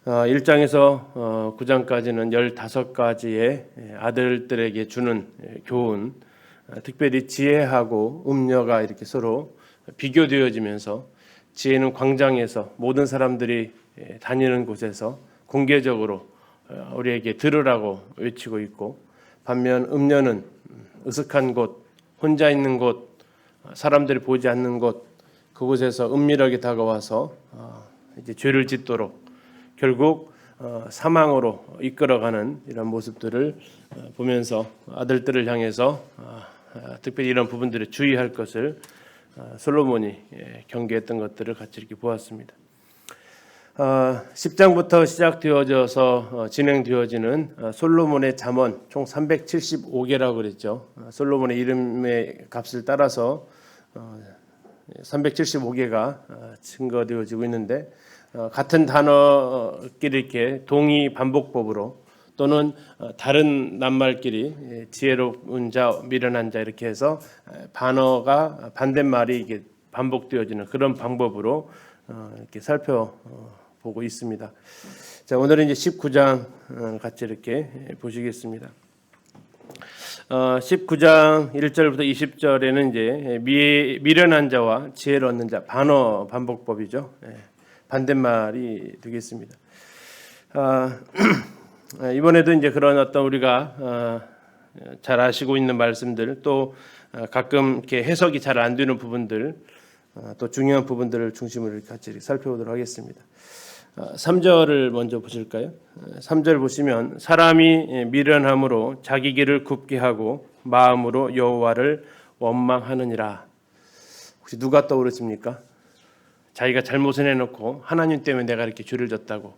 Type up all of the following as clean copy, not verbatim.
1장에서 9장까지는 15가지의 아들들에게 주는 교훈, 특별히 지혜하고 음녀가 이렇게 서로 비교되어지면서 지혜는 광장에서 모든 사람들이 다니는 곳에서 공개적으로 우리에게 들으라고 외치고 있고, 반면 음녀는 으슥한 곳, 혼자 있는 곳, 사람들이 보지 않는 곳, 그곳에서 은밀하게 다가와서 이제 죄를 짓도록 결국 사망으로 이끌어가는 이런 모습들을 보면서 아들들을 향해서 특별히 이런 부분들에 주의할 것을 솔로몬이 경계했던 것들을 같이 이렇게 보았습니다. 10장부터 시작되어져서 진행되어지는 솔로몬의 잠언 총 375개라고 그랬죠. 솔로몬의 이름의 값을 따라서 375개가 증거되어지고 있는데, 같은 단어끼리 이렇게 동의 반복법으로 또는 다른 낱말끼리 지혜로운 자, 미련한 자 이렇게 해서 반어가 반대말이 이게 반복되어지는 그런 방법으로 이렇게 살펴보고 있습니다. 자, 오늘은 이제 19장 같이 이렇게 보시겠습니다. 19장 1절부터 20절에는 이제 미련한 자와 지혜를 얻는 자, 반어 반복법이죠. 반대말이 되겠습니다. 이번에도 이제 그런 어떤 우리가 잘 아시고 있는 말씀들, 또 가끔 이렇게 해석이 잘 안 되는 부분들, 또 중요한 부분들을 중심으로 같이 살펴보도록 하겠습니다. 3절을 먼저 보실까요? 3절 보시면 사람이 미련함으로 자기 길을 굽게 하고 마음으로 여호와를 원망하느니라. 혹시 누가 떠오르십니까? 자기가 잘못을 해놓고 하나님 때문에 내가 이렇게 죄를 졌다고.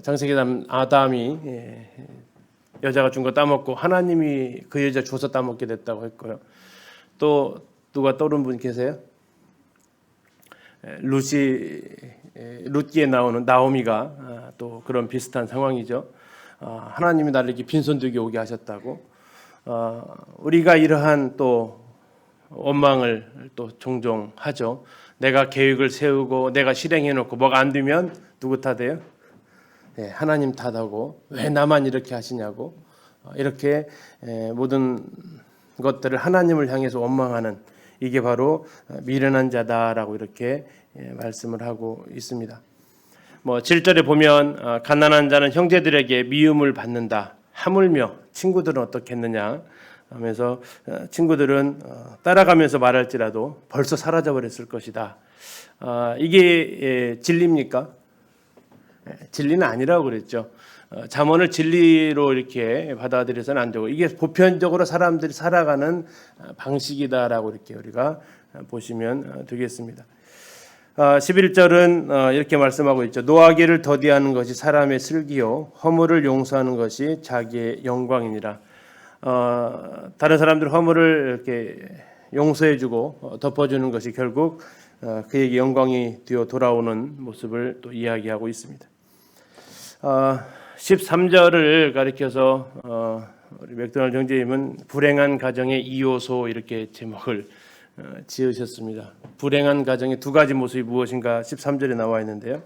창세기 아담이 여자가 준 거 따먹고 하나님이 그 여자 줘서 따먹게 됐다고 했고요. 또 누가 떠오른 분 계세요? 룻기에 나오는 나오미가 또 그런 비슷한 상황이죠. 하나님이 나를 이렇게 빈손들게 오게 하셨다고. 우리가 이러한 또 원망을 또 종종 하죠. 내가 계획을 세우고 내가 실행해놓고 뭐가 안 되면 누구 탓이에요? 하나님 탓하고 왜 나만 이렇게 하시냐고, 이렇게 모든 것들을 하나님을 향해서 원망하는, 이게 바로 미련한 자다라고 이렇게 말씀을 하고 있습니다. 7절에 보면 가난한 자는 형제들에게 미움을 받는다. 하물며 친구들은 어떻겠느냐 하면서 친구들은 따라가면서 말할지라도 벌써 사라져버렸을 것이다. 이게 진리입니까? 진리는 아니라고 그랬죠. 잠언을 진리로 이렇게 받아들여서는 안 되고, 이게 보편적으로 사람들이 살아가는 방식이다라고 이렇게 우리가 보시면 되겠습니다. 11절은 이렇게 말씀하고 있죠. 노하기를 더디하는 것이 사람의 슬기요 허물을 용서하는 것이 자기의 영광이니라. 다른 사람들 허물을 이렇게 용서해주고 덮어주는 것이 결국 그에게 영광이 되어 돌아오는 모습을 또 이야기하고 있습니다. 13절을 가리켜서 우리 맥도날드 형제님은 불행한 가정의 이요소 이렇게 제목을 지으셨습니다. 불행한 가정의 두 가지 모습이 무엇인가 13절에 나와 있는데요.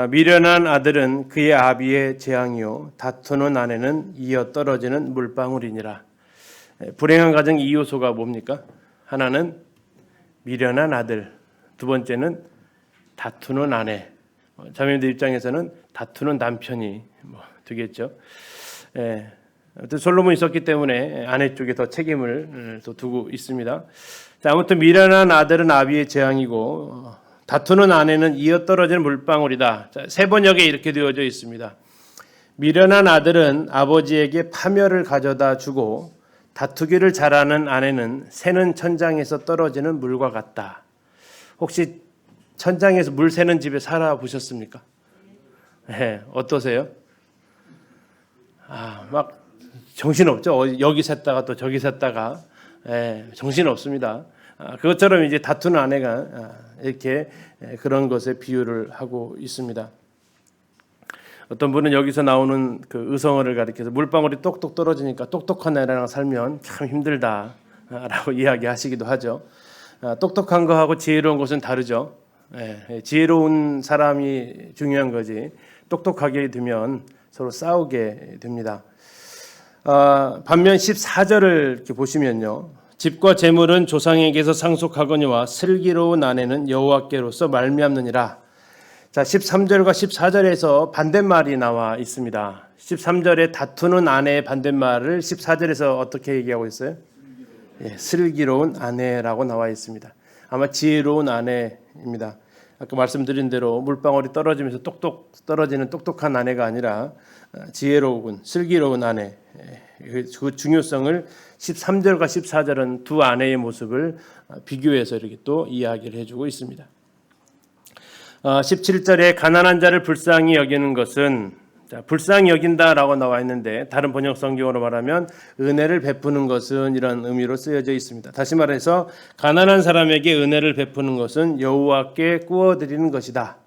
미련한 아들은 그의 아비의 재앙이요 다투는 아내는 이어 떨어지는 물방울이니라. 불행한 가정 이요소가 뭡니까? 하나는 미련한 아들, 두 번째는 다투는 아내. 자매님들 입장에서는 다투는 남편이 되겠죠. 아무튼 솔로몬이 있었기 때문에 아내 쪽에 더 책임을 또 두고 있습니다. 자, 아무튼 미련한 아들은 아비의 재앙이고 다투는 아내는 이어 떨어지는 물방울이다. 자, 세 번역에 이렇게 되어져 있습니다. 미련한 아들은 아버지에게 파멸을 가져다 주고 다투기를 잘하는 아내는 새는 천장에서 떨어지는 물과 같다. 혹시 천장에서 물 새는 집에 살아보셨습니까? 네, 어떠세요? 막 정신없죠. 여기 샜다가 또 저기 샜다가 정신없습니다. 그것처럼 이제 다투는 아내가 이렇게 그런 것에 비유를 하고 있습니다. 어떤 분은 여기서 나오는 그 의성어를 가리켜서 물방울이 똑똑 떨어지니까 똑똑한 애랑 살면 참 힘들다라고 이야기하시기도 하죠. 똑똑한 거하고 지혜로운 것은 다르죠. 지혜로운 사람이 중요한 거지 똑똑하게 되면 서로 싸우게 됩니다. 반면 14절을 이렇게 보시면요. 집과 재물은 조상에게서 상속하거니와 슬기로운 아내는 여호와께로서 말미암느니라. 자, 13절과 14절에서 반대말이 나와 있습니다. 13절에 다투는 아내의 반대말을 14절에서 어떻게 얘기하고 있어요? 슬기로운 아내라고 나와 있습니다. 아마 지혜로운 아내입니다. 아까 말씀드린 대로 물방울이 떨어지면서 똑똑 떨어지는 똑똑한 아내가 아니라 지혜로운 슬기로운 아내, 그 중요성을 13절과 14절은 두 아내의 모습을 비교해서 이렇게 또 이야기를 해주고 있습니다. 17절에 가난한 자를 불쌍히 여기는 것은, 불쌍히 여긴다라고 나와 있는데 다른 번역 성경으로 말하면 은혜를 베푸는 것은 이런 의미로 쓰여져 있습니다. 다시 말해서 가난한 사람에게 은혜를 베푸는 것은 여호와께 구워드리는 것이다.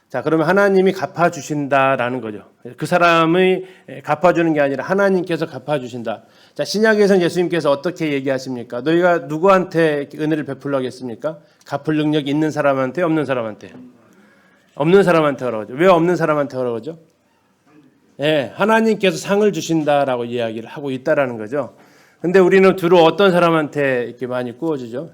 자, 그러면 하나님이 갚아주신다라는 거죠. 그 사람이 갚아주는 게 아니라 하나님께서 갚아주신다. 자, 신약에서는 예수님께서 어떻게 얘기하십니까? 너희가 누구한테 은혜를 베풀려고 했습니까? 갚을 능력이 있는 사람한테, 없는 사람한테? 없는 사람한테 하라고 하죠. 왜 없는 사람한테 하라고 하죠? 하나님께서 상을 주신다라고 이야기를 하고 있다라는 거죠. 근데 우리는 주로 어떤 사람한테 이렇게 많이 구워주죠?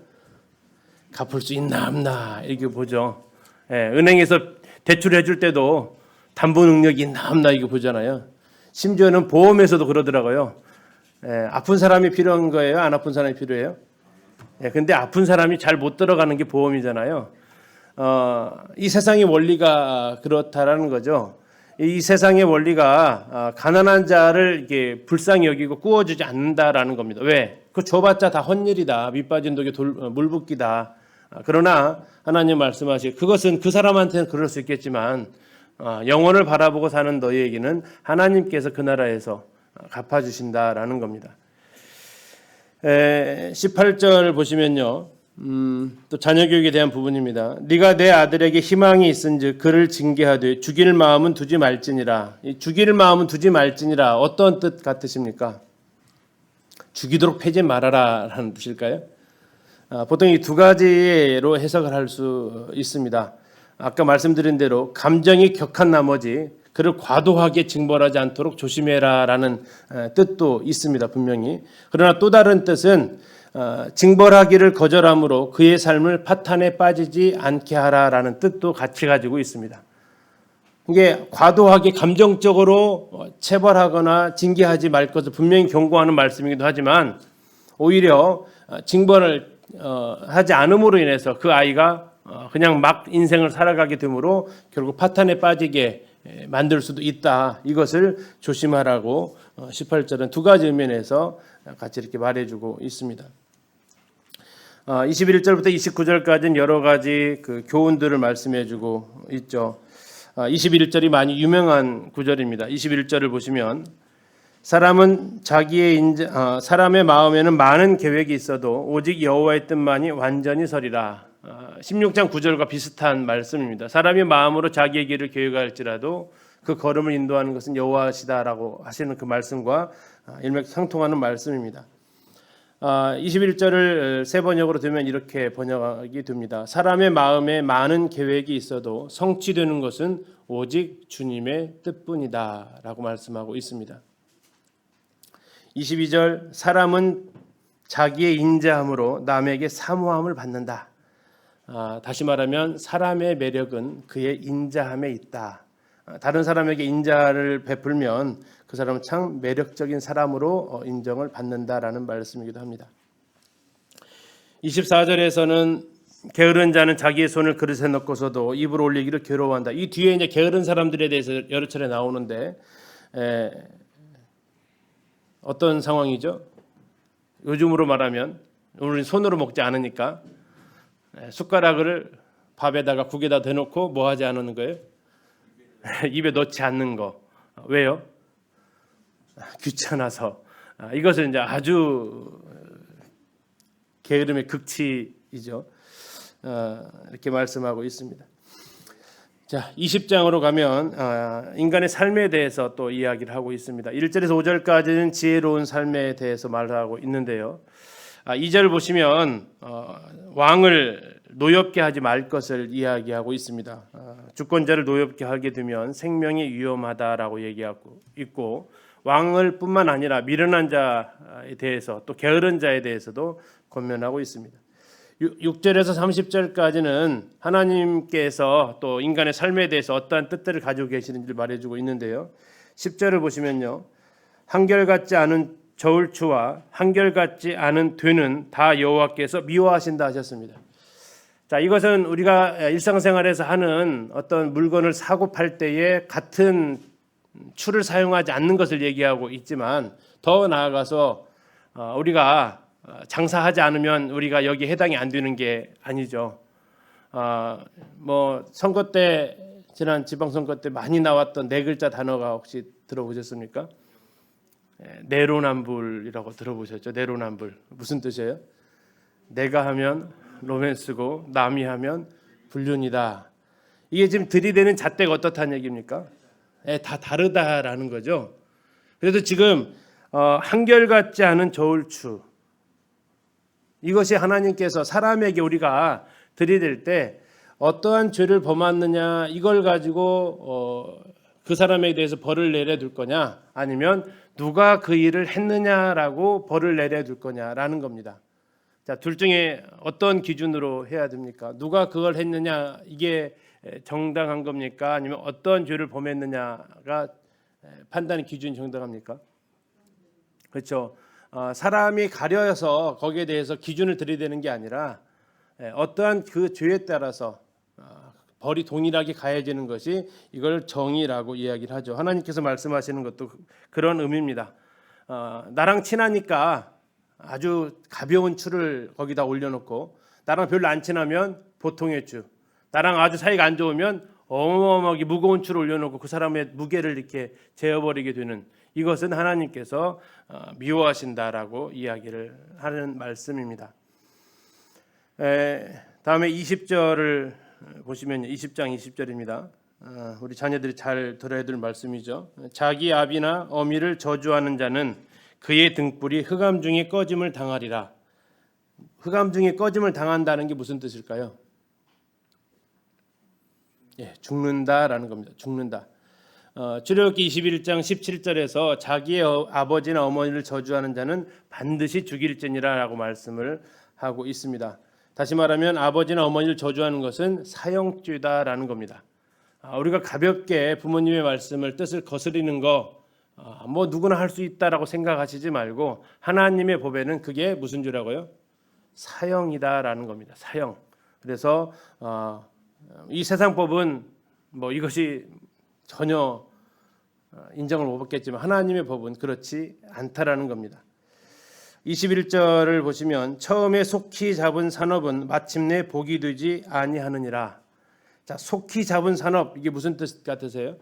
갚을 수 있나 없나 이렇게 보죠. 은행에서 대출해 줄 때도 담보 능력이 있나 없나 이거 보잖아요. 심지어는 보험에서도 그러더라고요. 아픈 사람이 필요한 거예요? 안 아픈 사람이 필요해요? 근데 아픈 사람이 잘 못 들어가는 게 보험이잖아요. 이 세상의 원리가 그렇다라는 거죠. 이 세상의 원리가 가난한 자를 이렇게 불쌍히 여기고 구워주지 않는다라는 겁니다. 왜? 그 줘봤자 다 헛일이다. 밑 빠진 독에 물 붓기다. 그러나 하나님 말씀하시기 그것은 그 사람한테는 그럴 수 있겠지만 영혼을 바라보고 사는 너희에게는 하나님께서 그 나라에서 갚아주신다라는 겁니다. 18절 보시면요. 또 자녀 교육에 대한 부분입니다. 네가 내 아들에게 희망이 있은즉 그를 징계하되 죽일 마음은 두지 말지니라. 이 죽일 마음은 두지 말지니라 어떤 뜻 같으십니까? 죽이도록 패지 말아라라는 뜻일까요? 보통 이 두 가지로 해석을 할 수 있습니다. 아까 말씀드린 대로 감정이 격한 나머지 그를 과도하게 징벌하지 않도록 조심해라라는 뜻도 있습니다. 분명히. 그러나 또 다른 뜻은 징벌하기를 거절함으로 그의 삶을 파탄에 빠지지 않게 하라라는 뜻도 같이 가지고 있습니다. 이게 과도하게 감정적으로 체벌하거나 징계하지 말 것을 분명히 경고하는 말씀이기도 하지만 오히려 징벌을 하지 않음으로 인해서 그 아이가 그냥 막 인생을 살아가게 되므로 결국 파탄에 빠지게 만들 수도 있다. 이것을 조심하라고 18절은 두 가지 의미에서 같이 이렇게 말해주고 있습니다. 21절부터 29절까지는 여러 가지 그 교훈들을 말씀해주고 있죠. 21절이 많이 유명한 구절입니다. 21절을 보시면 사람의 마음에는 많은 계획이 있어도 오직 여호와의 뜻만이 완전히 서리라. 16장 9절과 비슷한 말씀입니다. 사람이 마음으로 자기의 길을 계획할지라도 그 걸음을 인도하는 것은 여호와시다라고 하시는 그 말씀과 일맥상통하는 말씀입니다. 21절을 세 번역으로 되면 이렇게 번역이 됩니다. 사람의 마음에 많은 계획이 있어도 성취되는 것은 오직 주님의 뜻뿐이다 라고 말씀하고 있습니다. 22절 사람은 자기의 인자함으로 남에게 사모함을 받는다. 다시 말하면 사람의 매력은 그의 인자함에 있다. 다른 사람에게 인자를 베풀면 그 사람은 참 매력적인 사람으로 인정을 받는다라는 말씀이기도 합니다. 24절에서는 게으른 자는 자기의 손을 그릇에 넣고서도 입을 올리기를 괴로워한다. 이 뒤에 이제 게으른 사람들에 대해서 여러 차례 나오는데 어떤 상황이죠? 요즘으로 말하면 우리는 손으로 먹지 않으니까 숟가락을 밥에다가 국에다 대놓고 뭐 하지 않는 거예요? 입에 넣지 않는 거. 왜요? 귀찮아서. 이것은 이제 아주 게으름의 극치이죠. 이렇게 말씀하고 있습니다. 자, 20장으로 가면 인간의 삶에 대해서 또 이야기를 하고 있습니다. 1절에서 5절까지는 지혜로운 삶에 대해서 말하고 있는데요. 2절 보시면 왕을 노엽게 하지 말 것을 이야기하고 있습니다. 주권자를 노엽게 하게 되면 생명이 위험하다라고 얘기하고 있고, 왕을 뿐만 아니라 미련한 자에 대해서 또 게으른 자에 대해서도 권면하고 있습니다. 6절에서 30절까지는 하나님께서 또 인간의 삶에 대해서 어떠한 뜻들을 가지고 계시는지를 말해주고 있는데요. 10절을 보시면요, 한결같지 않은 저울추와 한결같지 않은 되는 다 여호와께서 미워하신다 하셨습니다. 자, 이것은 우리가 일상생활에서 하는 어떤 물건을 사고 팔 때에 같은 추를 사용하지 않는 것을 얘기하고 있지만, 더 나아가서 우리가 장사하지 않으면 우리가 여기에 해당이 안 되는 게 아니죠. 뭐 선거 때, 지난 지방선거 때 많이 나왔던 네 글자 단어가 혹시 들어보셨습니까? 내로남불이라고 들어보셨죠? 내로남불 무슨 뜻이에요? 내가 하면 로맨스고 남이 하면 불륜이다. 이게 지금 들이대는 잣대가 어떻다는 얘기입니까? 다 다르다라는 거죠. 그래서 지금 한결같지 않은 저울추, 이것이 하나님께서 사람에게 우리가 들이댈 때 어떠한 죄를 범했느냐, 이걸 가지고 그 사람에 대해서 벌을 내려둘 거냐, 아니면 누가 그 일을 했느냐라고 벌을 내려둘 거냐라는 겁니다. 자, 둘 중에 어떤 기준으로 해야 됩니까? 누가 그걸 했느냐, 이게 정당한 겁니까? 아니면 어떤 죄를 범했느냐가 판단의 기준이 정당합니까? 그렇죠. 사람이 가려서 거기에 대해서 기준을 들이대는 게 아니라 어떠한 그 죄에 따라서 벌이 동일하게 가해지는 것이 이걸 정의라고 이야기를 하죠. 하나님께서 말씀하시는 것도 그런 의미입니다. 나랑 친하니까 아주 가벼운 추를 거기다 올려놓고, 나랑 별로 안 친하면 보통의 추, 나랑 아주 사이가 안 좋으면 어마어마하게 무거운 추를 올려놓고 그 사람의 무게를 이렇게 재어버리게 되는, 이것은 하나님께서 미워하신다라고 이야기를 하는 말씀입니다. 다음에 20절을 보시면 20장 20절입니다. 우리 자녀들이 잘 들어야 될 말씀이죠. 자기 아비나 어미를 저주하는 자는 그의 등불이 흑암 중에 꺼짐을 당하리라. 흑암 중에 꺼짐을 당한다는 게 무슨 뜻일까요? 죽는다라는 겁니다. 죽는다. 출애굽기 21장 17절에서 자기의 아버지나 어머니를 저주하는 자는 반드시 죽일지니라라고 말씀을 하고 있습니다. 다시 말하면 아버지나 어머니를 저주하는 것은 사형죄다라는 겁니다. 우리가 가볍게 부모님의 말씀을, 뜻을 거스리는 거 뭐 누구나 할 수 있다라고 생각하시지 말고, 하나님의 법에는 그게 무슨 죄라고요? 사형이다라는 겁니다. 사형. 그래서 이 세상 법은 뭐 이것이 전혀 인정을 못 받겠지만 하나님의 법은 그렇지 않다라는 겁니다. 21절을 보시면 처음에 속히 잡은 산업은 마침내 복이 되지 아니하느니라. 자, 속히 잡은 산업, 이게 무슨 뜻 같으세요?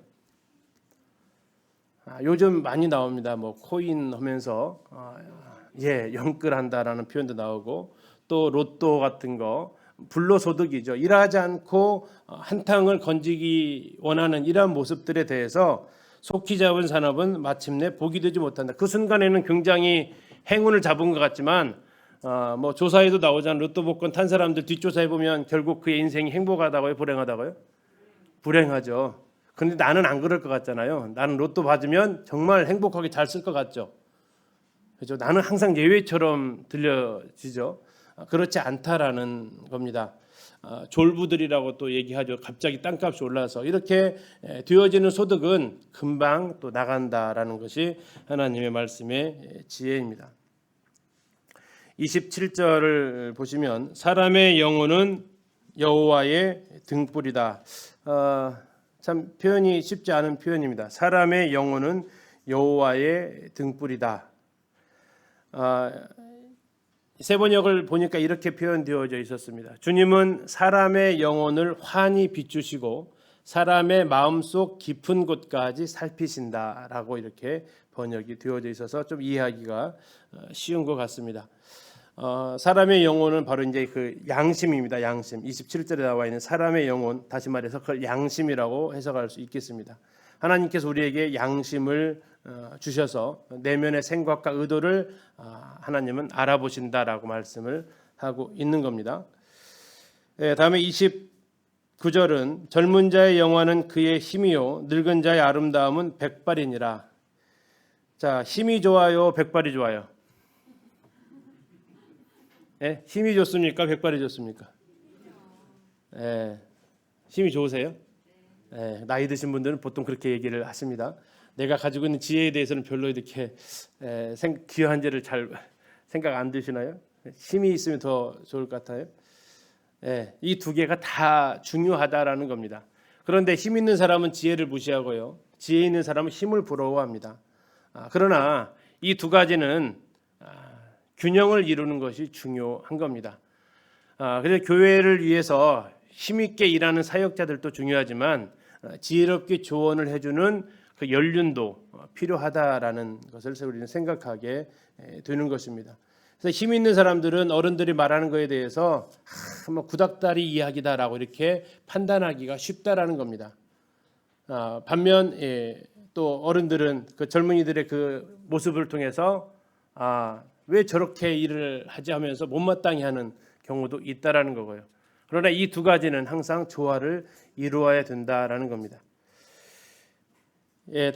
요즘 많이 나옵니다. 뭐 코인 하면서 영끌한다라는 표현도 나오고, 또 로또 같은 거, 불로소득이죠. 일하지 않고 한탕을 건지기 원하는 이러한 모습들에 대해서 속히 잡은 산업은 마침내 복이 되지 못한다. 그 순간에는 굉장히 행운을 잡은 것 같지만 뭐 조사에도 나오잖아요. 로또 복권 탄 사람들 뒷조사해 보면 결국 그의 인생이 행복하다고요, 불행하다고요? 불행하죠. 근데 나는 안 그럴 것 같잖아요. 나는 로또 받으면 정말 행복하게 잘 쓸 것 같죠. 그렇죠? 나는 항상 예외처럼 들려지죠. 그렇지 않다라는 겁니다. 졸부들이라고 또 얘기하죠. 갑자기 땅값이 올라서 이렇게 되어지는 소득은 금방 또 나간다라는 것이 하나님의 말씀의 지혜입니다. 27절을 보시면 사람의 영혼은 여호와의 등불이다. 참 표현이 쉽지 않은 표현입니다. 사람의 영혼은 여호와의 등불이다. 세번역을 보니까 이렇게 표현되어져 있었습니다. 주님은 사람의 영혼을 환히 비추시고 사람의 마음속 깊은 곳까지 살피신다라고 이렇게 번역이 되어져 있어서 좀 이해하기가 쉬운 것 같습니다. 사람의 영혼은 바로 이제 그 양심입니다. 양심. 27절에 나와 있는 사람의 영혼, 다시 말해서 그걸 양심이라고 해석할 수 있겠습니다. 하나님께서 우리에게 양심을 주셔서 내면의 생각과 의도를 하나님은 알아보신다라고 말씀을 하고 있는 겁니다. 다음에 29절은 젊은 자의 영화는 그의 힘이요 늙은 자의 아름다움은 백발이니라. 자, 힘이 좋아요, 백발이 좋아요? 예, 힘이 좋습니까? 백발이 좋습니까? 예, 힘이 좋으세요? 예, 나이 드신 분들은 보통 그렇게 얘기를 하십니다. 내가 가지고 있는 지혜에 대해서는 별로 이렇게 귀한지를 잘 생각 안 드시나요? 힘이 있으면 더 좋을 것 같아요. 예, 이 두 개가 다 중요하다라는 겁니다. 그런데 힘 있는 사람은 지혜를 무시하고요, 지혜 있는 사람은 힘을 부러워합니다. 그러나 이 두 가지는 균형을 이루는 것이 중요한 겁니다. 그래서 교회를 위해서 힘있게 일하는 사역자들도 중요하지만 지혜롭게 조언을 해주는 그 연륜도 필요하다라는 것을 우리는 생각하게 되는 것입니다. 그래서 힘 있는 사람들은 어른들이 말하는 것에 대해서 뭐 구닥다리 이야기다라고 이렇게 판단하기가 쉽다라는 겁니다. 반면 또 어른들은 그 젊은이들의 그 모습을 통해서 왜 저렇게 일을 하지 하면서 못마땅해 하는 경우도 있다라는 거고요. 그러나 이 두 가지는 항상 조화를 이루어야 된다라는 겁니다.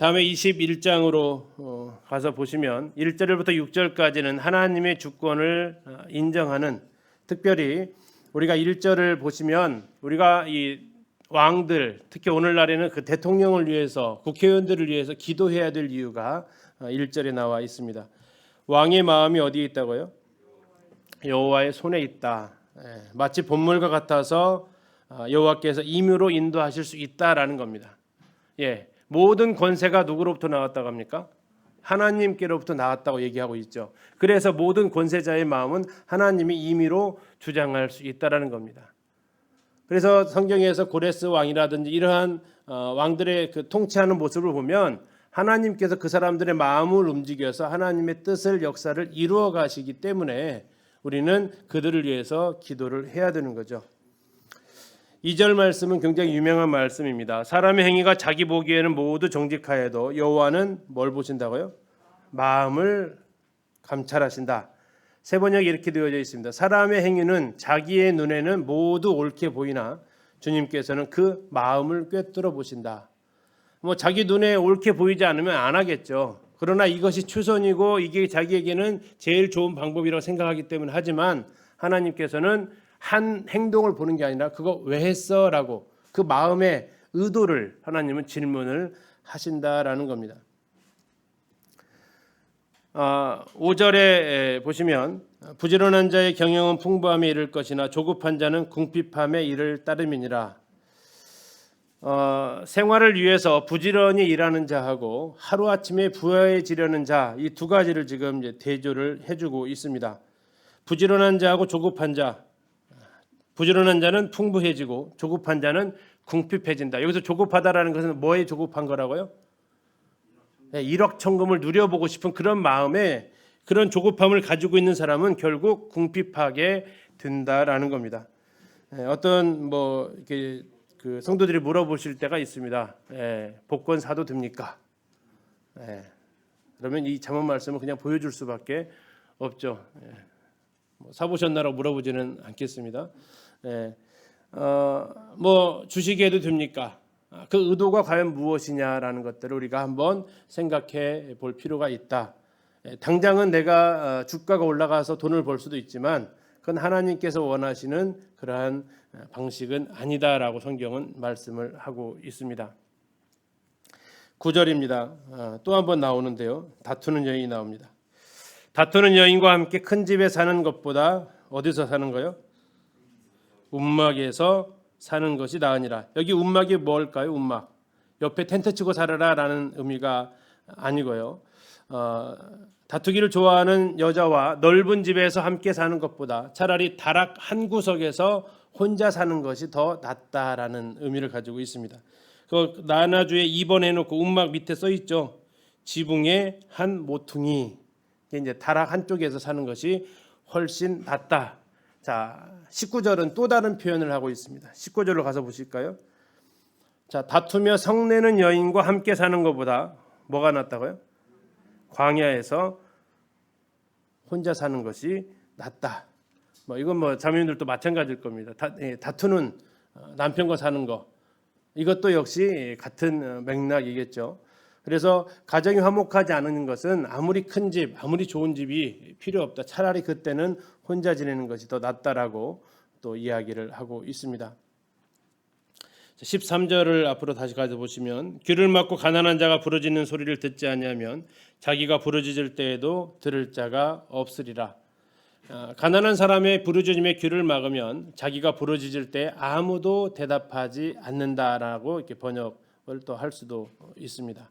다음에 21장으로 가서 보시면 1절부터 6절까지는 하나님의 주권을 인정하는, 특별히 우리가 1절을 보시면 우리가 이 왕들, 특히 오늘날에는 그 대통령을 위해서, 국회의원들을 위해서 기도해야 될 이유가 1절에 나와 있습니다. 왕의 마음이 어디에 있다고요? 여호와의 손에 있다. 마치 본물과 같아서 여호와께서 임의로 인도하실 수 있다라는 겁니다. 모든 권세가 누구로부터 나왔다고 합니까? 하나님께로부터 나왔다고 얘기하고 있죠. 그래서 모든 권세자의 마음은 하나님이 임의로 주장할 수 있다라는 겁니다. 그래서 성경에서 고레스 왕이라든지 이러한 왕들의 그 통치하는 모습을 보면 하나님께서 그 사람들의 마음을 움직여서 하나님의 뜻을, 역사를 이루어 가시기 때문에 우리는 그들을 위해서 기도를 해야 되는 거죠. 2절 말씀은 굉장히 유명한 말씀입니다. 사람의 행위가 자기 보기에는 모두 정직하여도 여호와는 뭘 보신다고요? 마음을 감찰하신다. 세 번역이 이렇게 되어져 있습니다. 사람의 행위는 자기의 눈에는 모두 옳게 보이나 주님께서는 그 마음을 꿰뚫어 보신다. 뭐 자기 눈에 옳게 보이지 않으면 안 하겠죠. 그러나 이것이 최선이고 이게 자기에게는 제일 좋은 방법이라고 생각하기 때문에 하지만 하나님께서는 한 행동을 보는 게 아니라 그거 왜 했어? 라고 그 마음의 의도를 하나님은 질문을 하신다라는 겁니다. 5절에 보시면 부지런한 자의 경영은 풍부함에 이를 것이나 조급한 자는 궁핍함에 이를 따름이니라. 생활을 위해서 부지런히 일하는 자하고 하루아침에 부유해지려는 자, 이 두 가지를 지금 이제 대조를 해주고 있습니다. 부지런한 자하고 조급한 자, 부지런한 자는 풍부해지고 조급한 자는 궁핍해진다. 여기서 조급하다라는 것은 뭐에 조급한 거라고요? 일확천금을 누려보고 싶은 그런 마음에 그런 조급함을 가지고 있는 사람은 결국 궁핍하게 된다라는 겁니다. 어떤 뭐 이렇게 그 성도들이 물어보실 때가 있습니다. 복권 사도 됩니까? 그러면 이 잠언 말씀을 그냥 보여줄 수밖에 없죠. 뭐 사보셨나라고 물어보지는 않겠습니다. 뭐 주식해도 됩니까? 그 의도가 과연 무엇이냐라는 것들을 우리가 한번 생각해 볼 필요가 있다. 당장은 내가 주가가 올라가서 돈을 벌 수도 있지만 그건 하나님께서 원하시는 그러한 방식은 아니다라고 성경은 말씀을 하고 있습니다. 9절입니다. 또 한 번 나오는데요. 다투는 여인이 나옵니다. 다투는 여인과 함께 큰 집에 사는 것보다 어디서 사는 거요? 움막에서 사는 것이 나으니라. 여기 움막이 뭘까요? 움막. 옆에 텐트 치고 살아라라는 의미가 아니고요. 다투기를 좋아하는 여자와 넓은 집에서 함께 사는 것보다 차라리 다락 한 구석에서 혼자 사는 것이 더 낫다라는 의미를 가지고 있습니다. 그 나나주에 2번 해놓고 움막 밑에 써 있죠. 지붕의 한 모퉁이. 이제 다락 한쪽에서 사는 것이 훨씬 낫다. 자, 19절은 또 다른 표현을 하고 있습니다. 19절로 가서 보실까요? 자, 다투며 성내는 여인과 함께 사는 것보다 뭐가 낫다고요? 광야에서 혼자 사는 것이 낫다. 뭐 이건 뭐 자매님들도 마찬가지일 겁니다. 다투는 남편과 사는 거 이것도 역시 같은 맥락이겠죠. 그래서 가정이 화목하지 않은 것은 아무리 큰 집, 아무리 좋은 집이 필요 없다. 차라리 그때는 혼자 지내는 것이 더 낫다라고 또 이야기를 하고 있습니다. 13절을 앞으로 다시 가져보시면 귀를 막고 가난한 자가 부르짖는 소리를 듣지 아니하면 자기가 부르짖을 때에도 들을 자가 없으리라. 가난한 사람의 부르짖음에 귀를 막으면 자기가 부르짖을 때 아무도 대답하지 않는다라고 이렇게 번역을 또 할 수도 있습니다.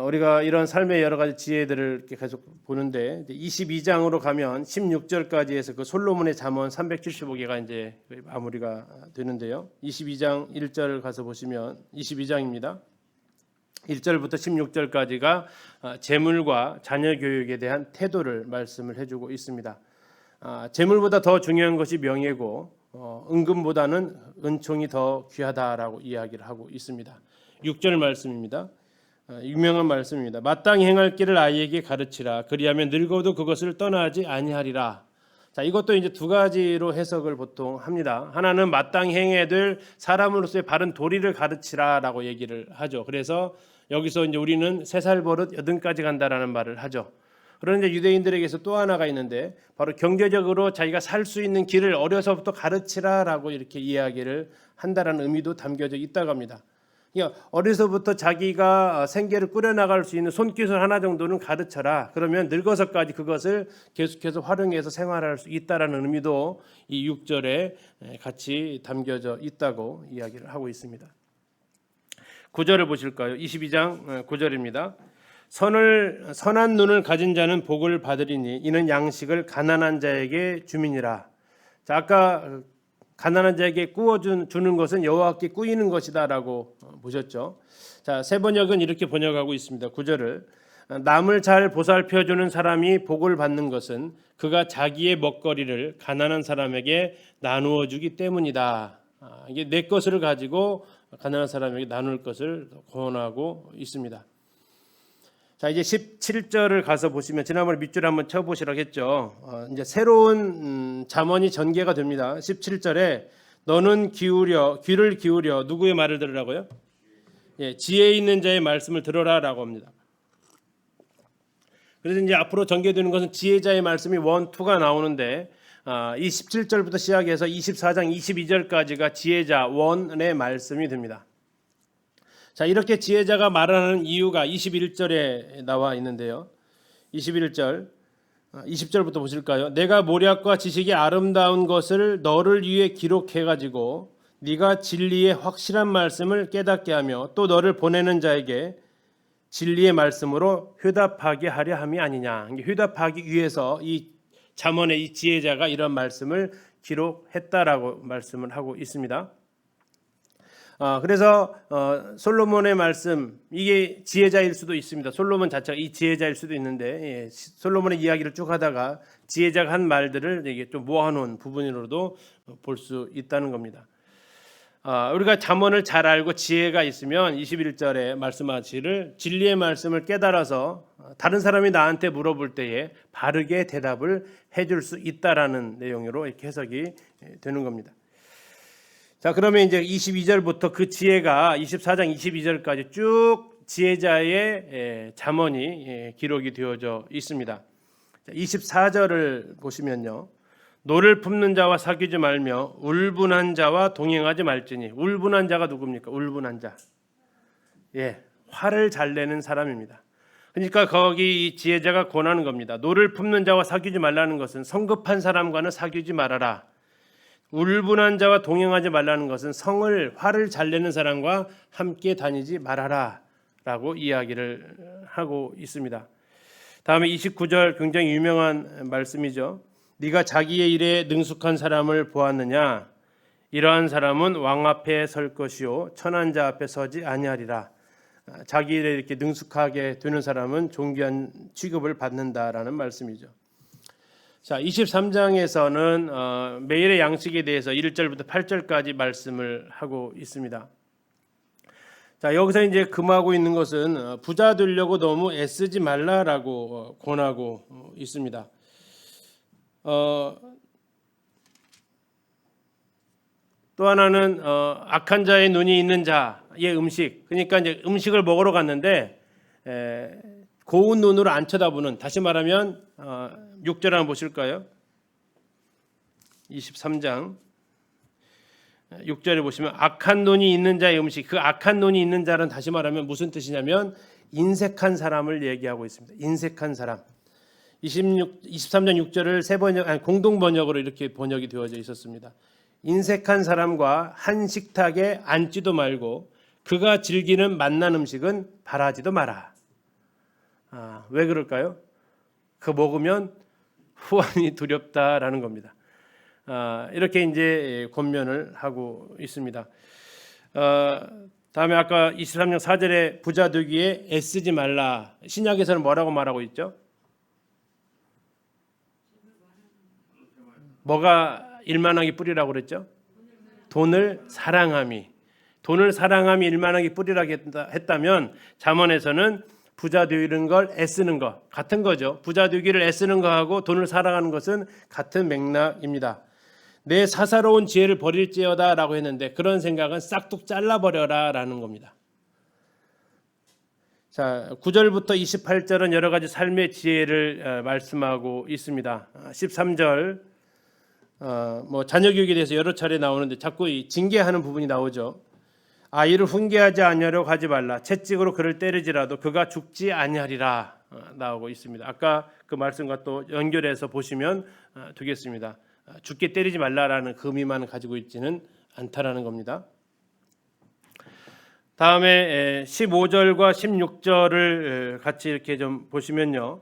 우리가 이런 삶의 여러 가지 지혜들을 이렇게 계속 보는데 22장으로 가면 16절까지 해서 그 솔로몬의 잠언 375개가 이제 마무리가 되는데요. 22장 1절 가서 보시면 22장입니다. 1절부터 16절까지가 재물과 자녀 교육에 대한 태도를 말씀을 해주고 있습니다. 재물보다 더 중요한 것이 명예고 은금보다는 은총이 더 귀하다라고 이야기를 하고 있습니다. 6절 말씀입니다. 유명한 말씀입니다. 마땅히 행할 길을 아이에게 가르치라. 그리하면 늙어도 그것을 떠나지 아니하리라. 자, 이것도 이제 두 가지로 해석을 보통 합니다. 하나는 마땅히 행해야 될 사람으로서의 바른 도리를 가르치라라고 얘기를 하죠. 그래서 여기서 이제 우리는 3살 버릇 80까지 간다라는 말을 하죠. 그런데 유대인들에게서 또 하나가 있는데 바로 경제적으로 자기가 살 수 있는 길을 어려서부터 가르치라라고 이렇게 이야기를 한다라는 의미도 담겨져 있다고 합니다. 그러니까 어려서부터 자기가 생계를 꾸려나갈 수 있는 손기술 하나 정도는 가르쳐라. 그러면 늙어서까지 그것을 계속해서 활용해서 생활할 수 있다라는 의미도 이 6절에 같이 담겨져 있다고 이야기를 하고 있습니다. 9절을 보실까요? 22장 9절입니다. 선한 눈을 가진 자는 복을 받으리니 이는 양식을 가난한 자에게 주민이라. 자, 아까 가난한 자에게 주는 것은 여호와께 꾸이는 것이다라고 보셨죠. 자, 새 번역은 이렇게 번역하고 있습니다. 9절을 남을 잘 보살펴주는 사람이 복을 받는 것은 그가 자기의 먹거리를 가난한 사람에게 나누어 주기 때문이다. 이게 내 것을 가지고 가난한 사람에게 나눌 것을 권하고 있습니다. 자, 이제 17절을 가서 보시면 지난번에 밑줄 한번 쳐보시라고 했죠. 이제 새로운 잠언이 전개가 됩니다. 17절에 너는 귀를 기울여 누구의 말을 들으라고요? 지혜 있는 자의 말씀을 들어라라고 합니다. 그래서 이제 앞으로 전개되는 것은 지혜자의 말씀이 1, 2가 나오는데 이 17절부터 시작해서 24장 22절까지가 지혜자 1의 말씀이 됩니다. 자, 이렇게 지혜자가 말하는 이유가 21절에 나와 있는데요. 21절, 20절부터 보실까요? 내가 모략과 지식이 아름다운 것을 너를 위해 기록해가지고 네가 진리의 확실한 말씀을 깨닫게 하며 또 너를 보내는 자에게 진리의 말씀으로 회답하게 하려 함이 아니냐. 회답하기 위해서 이 잠언의 이 지혜자가 이런 말씀을 기록했다라고 말씀을 하고 있습니다. 그래서 솔로몬의 말씀 이게 지혜자일 수도 있습니다. 솔로몬 자체가 이 지혜자일 수도 있는데 솔로몬의 이야기를 쭉 하다가 지혜자가 한 말들을 이게 좀 모아놓은 부분으로도 볼 수 있다는 겁니다. 우리가 잠언을 잘 알고 지혜가 있으면 21절에 말씀하시를 진리의 말씀을 깨달아서 다른 사람이 나한테 물어볼 때에 바르게 대답을 해줄 수 있다라는 내용으로 이렇게 해석이 되는 겁니다. 자, 그러면 이제 22절부터 그 지혜가 24장 22절까지 쭉 지혜자의 잠언이 기록이 되어져 있습니다. 24절을 보시면요. 노를 품는 자와 사귀지 말며 울분한 자와 동행하지 말지니. 울분한 자가 누굽니까? 울분한 자. 화를 잘 내는 사람입니다. 그러니까 거기 이 지혜자가 권하는 겁니다. 노를 품는 자와 사귀지 말라는 것은 성급한 사람과는 사귀지 말아라. 울분한 자와 동행하지 말라는 것은 화를 잘 내는 사람과 함께 다니지 말아라 라고 이야기를 하고 있습니다. 다음에 29절 굉장히 유명한 말씀이죠. 네가 자기의 일에 능숙한 사람을 보았느냐? 이러한 사람은 왕 앞에 설 것이요 천한 자 앞에 서지 아니하리라. 자기 일에 이렇게 능숙하게 되는 사람은 존귀한 취급을 받는다라는 말씀이죠. 자, 23장에서는 매일의 양식에 대해서 1절부터 8절까지 말씀을 하고 있습니다. 자, 여기서 이제 금하고 있는 것은 부자 되려고 너무 애쓰지 말라라고 권하고 있습니다. 또 하나는 악한 자의 눈이 있는 자의 음식. 그러니까 이제 음식을 먹으러 갔는데 고운 눈으로 안 쳐다보는, 다시 말하면 6절 한번 보실까요? 23장 6절에 보시면 악한 눈이 있는 자의 음식. 그 악한 눈이 있는 자는 다시 말하면 무슨 뜻이냐면 인색한 사람을 얘기하고 있습니다. 인색한 사람. 23장 6절을 세 번역, 공동 번역으로 이렇게 번역이 되어져 있었습니다. 인색한 사람과 한 식탁에 앉지도 말고 그가 즐기는 맛난 음식은 바라지도 마라. 왜 그럴까요? 그거 먹으면 후환이 두렵다라는 겁니다. 이렇게 이제 권면을 하고 있습니다. 다음에 아까 23장 4절에 부자 되기에 애쓰지 말라. 신약에서는 뭐라고 말하고 있죠? 뭐가 일만하기 뿌리라고 그랬죠? 돈을 사랑함이. 돈을 사랑함이 일만하기 뿌리라고 했다면 잠언에서는 부자 되는 걸 애쓰는 것 같은 거죠. 부자 되기를 애쓰는 것하고 돈을 사랑하는 것은 같은 맥락입니다. 내 사사로운 지혜를 버릴지어다 라고 했는데 그런 생각은 싹둑 잘라버려라 라는 겁니다. 자, 9절부터 28절은 여러 가지 삶의 지혜를 말씀하고 있습니다. 13절 자녀 교육에 대해서 여러 차례 나오는데 자꾸 이 징계하는 부분이 나오죠. 아이를 훈계하지 아니하려고 하지 말라. 채찍으로 그를 때리지라도 그가 죽지 아니하리라 나오고 있습니다. 아까 그 말씀과 또 연결해서 보시면 되겠습니다. 죽게 때리지 말라라는 그 의미만 가지고 있지는 않다라는 겁니다. 다음에 15절과 16절을 같이 이렇게 좀 보시면요.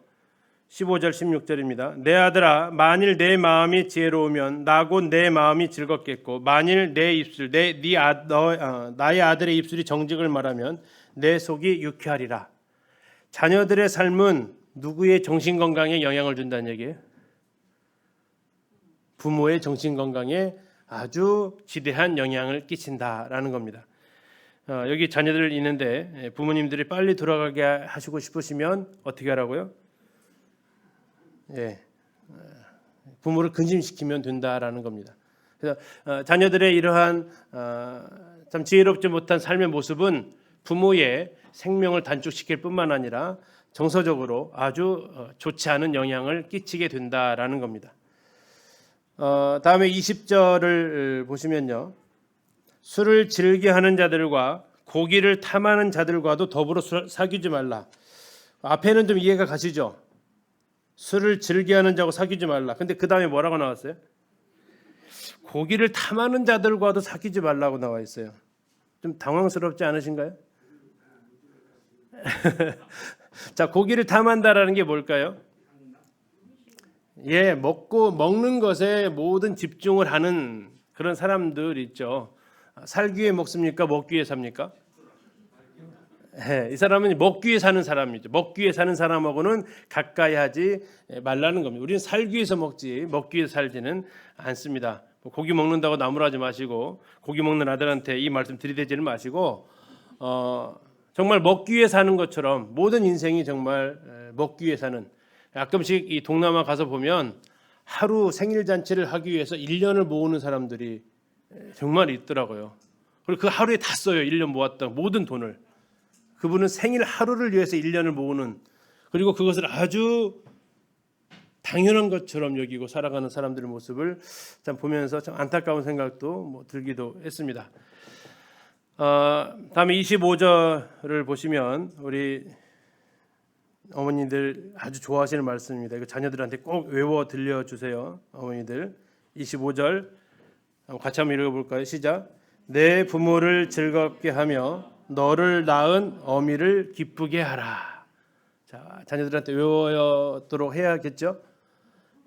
15절 16절입니다. 내 아들아 만일 내 마음이 지혜로우면 나고 내 마음이 즐겁겠고 만일 내 입술 나의 아들의 입술이 정직을 말하면 내 속이 유쾌하리라. 자녀들의 삶은 누구의 정신 건강에 영향을 준다는 얘기예요? 부모의 정신 건강에 아주 지대한 영향을 끼친다라는 겁니다. 여기 자녀들 있는데 부모님들이 빨리 돌아가게 하시고 싶으시면 어떻게 하라고요? 부모를 근심시키면 된다라는 겁니다. 그래서 자녀들의 이러한 참 지혜롭지 못한 삶의 모습은 부모의 생명을 단축시킬 뿐만 아니라 정서적으로 아주 좋지 않은 영향을 끼치게 된다라는 겁니다. 다음에 20절을 보시면요. 술을 즐겨하는 자들과 고기를 탐하는 자들과도 더불어 사귀지 말라. 앞에는 좀 이해가 가시죠? 술을 즐겨하는 자고 사귀지 말라. 근데 그 다음에 뭐라고 나왔어요? 고기를 탐하는 자들과도 사귀지 말라고 나와 있어요. 좀 당황스럽지 않으신가요? 자, 고기를 탐한다라는 게 뭘까요? 먹는 것에 모든 집중을 하는 그런 사람들 있죠. 살기 위해 먹습니까? 먹기 위해 삽니까? 이 사람은 먹기 위해 사는 사람이죠. 먹기 위해 사는 사람하고는 가까이 하지 말라는 겁니다. 우리는 살기 위해서 먹지 먹기 위해서 살지는 않습니다. 고기 먹는다고 나무라지 마시고 고기 먹는 아들한테 이 말씀 들이대지는 마시고 정말 먹기 위해 사는 것처럼 모든 인생이 정말 먹기 위해 사는, 가끔씩 이 동남아 가서 보면 하루 생일 잔치를 하기 위해서 1년을 모으는 사람들이 정말 있더라고요. 그리고 그 하루에 다 써요. 1년 모았던 모든 돈을. 그분은 생일 하루를 위해서 1년을 모으는, 그리고 그것을 아주 당연한 것처럼 여기고 살아가는 사람들의 모습을 참 보면서 참 안타까운 생각도 들기도 했습니다. 다음에 25절을 보시면 우리 어머니들 아주 좋아하시는 말씀입니다. 이거 자녀들한테 꼭 외워 들려주세요. 어머니들 25절 같이 한번 읽어볼까요? 시작. 내 부모를 즐겁게 하며 너를 낳은 어미를 기쁘게 하라. 자, 자녀들한테 외워도록 해야겠죠.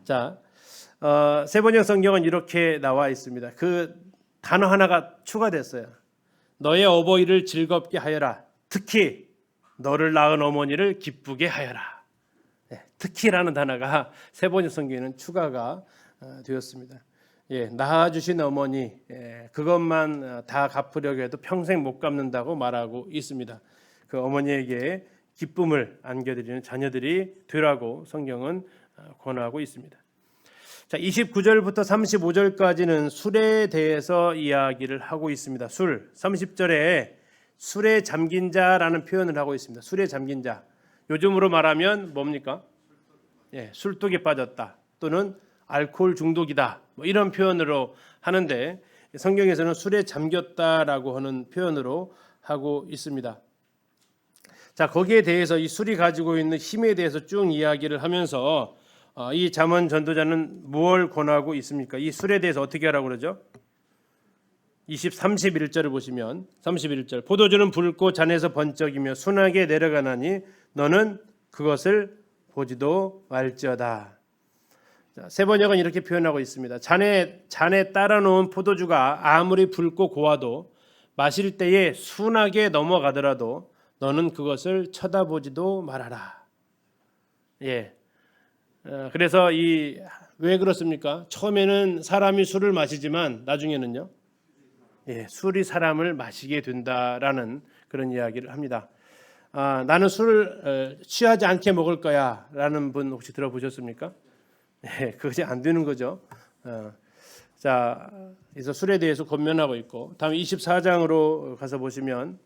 자, 세번역 성경은 이렇게 나와 있습니다. 그 단어 하나가 추가됐어요. 너의 어버이를 즐겁게 하여라. 특히 너를 낳은 어머니를 기쁘게 하여라. 특히라는 단어가 세번역 성경에는 추가가 되었습니다. 낳아주신 어머니, 그것만 다 갚으려고 해도 평생 못 갚는다고 말하고 있습니다. 그 어머니에게 기쁨을 안겨드리는 자녀들이 되라고 성경은 권하고 있습니다. 자, 29절부터 35절까지는 술에 대해서 이야기를 하고 있습니다. 술. 30절에 술에 잠긴 자라는 표현을 하고 있습니다. 술에 잠긴 자. 요즘으로 말하면 뭡니까? 예, 술독에 빠졌다. 또는 알코올 중독이다. 뭐 이런 표현으로 하는데 성경에서는 술에 잠겼다라고 하는 표현으로 하고 있습니다. 자, 거기에 대해서 이 술이 가지고 있는 힘에 대해서 쭉 이야기를 하면서 이 잠언 전도자는 무엇을 권하고 있습니까? 이 술에 대해서 어떻게 하라고 그러죠? 31절을 보시면 31절 포도주는 붉고 잔에서 번쩍이며 순하게 내려가나니 너는 그것을 보지도 말지어다. 자, 세 번역은 이렇게 표현하고 있습니다. 잔에 따라 놓은 포도주가 아무리 붉고 고와도 마실 때에 순하게 넘어가더라도 너는 그것을 쳐다보지도 말아라. 예. 그래서 왜 그렇습니까? 처음에는 사람이 술을 마시지만 나중에는요, 예, 술이 사람을 마시게 된다라는 그런 이야기를 합니다. 나는 술을 취하지 않게 먹을 거야라는 분 혹시 들어보셨습니까? 예, 그것이 안 되는 거죠. 자, 그래서 술에 대해서 권면하고 있고, 다음 24장으로 가서 보시면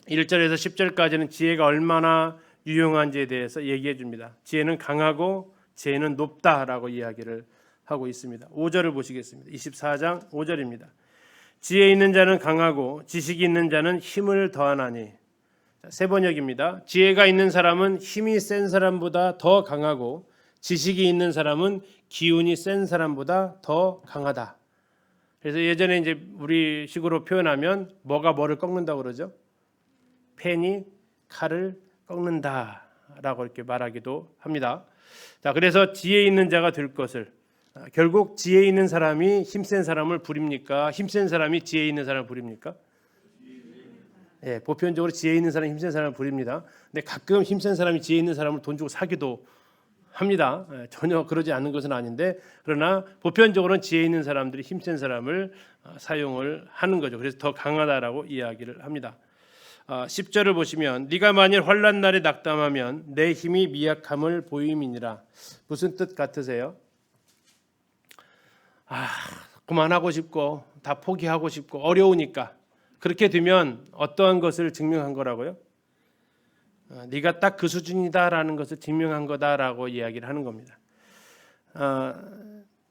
1절에서 10절까지는 지혜가 얼마나 유용한지에 대해서 얘기해 줍니다. 지혜는 강하고 지혜는 높다라고 이야기를 하고 있습니다. 5절을 보시겠습니다. 24장 5절입니다. 지혜 있는 자는 강하고 지식이 있는 자는 힘을 더하나니. 세 번역입니다. 지혜가 있는 사람은 힘이 센 사람보다 더 강하고 지식이 있는 사람은 기운이 센 사람보다 더 강하다. 그래서 예전에 이제 우리 식으로 표현하면 뭐가 뭐를 꺾는다고 그러죠? 펜이 칼을 꺾는다라고 이렇게 말하기도 합니다. 자, 그래서 지혜 있는 자가 될 것을, 결국 지혜 있는 사람이 힘센 사람을 부립니까? 힘센 사람이 지혜 있는 사람을 부립니까? 예, 보편적으로 지혜 있는 사람이 힘센 사람을 부립니다. 근데 가끔 힘센 사람이 지혜 있는 사람을 돈 주고 사기도 합니다. 전혀 그러지 않는 것은 아닌데, 그러나 보편적으로는 지혜 있는 사람들이 힘센 사람을 사용을 하는 거죠. 그래서 더 강하다라고 이야기를 합니다. 10절을 보시면 네가 만일 환난 날에 낙담하면 내 힘이 미약함을 보임이니라. 무슨 뜻 같으세요? 그만하고 싶고 다 포기하고 싶고 어려우니까 그렇게 되면 어떠한 것을 증명한 거라고요? 네가 딱 그 수준이다라는 것을 증명한 거다라고 이야기를 하는 겁니다.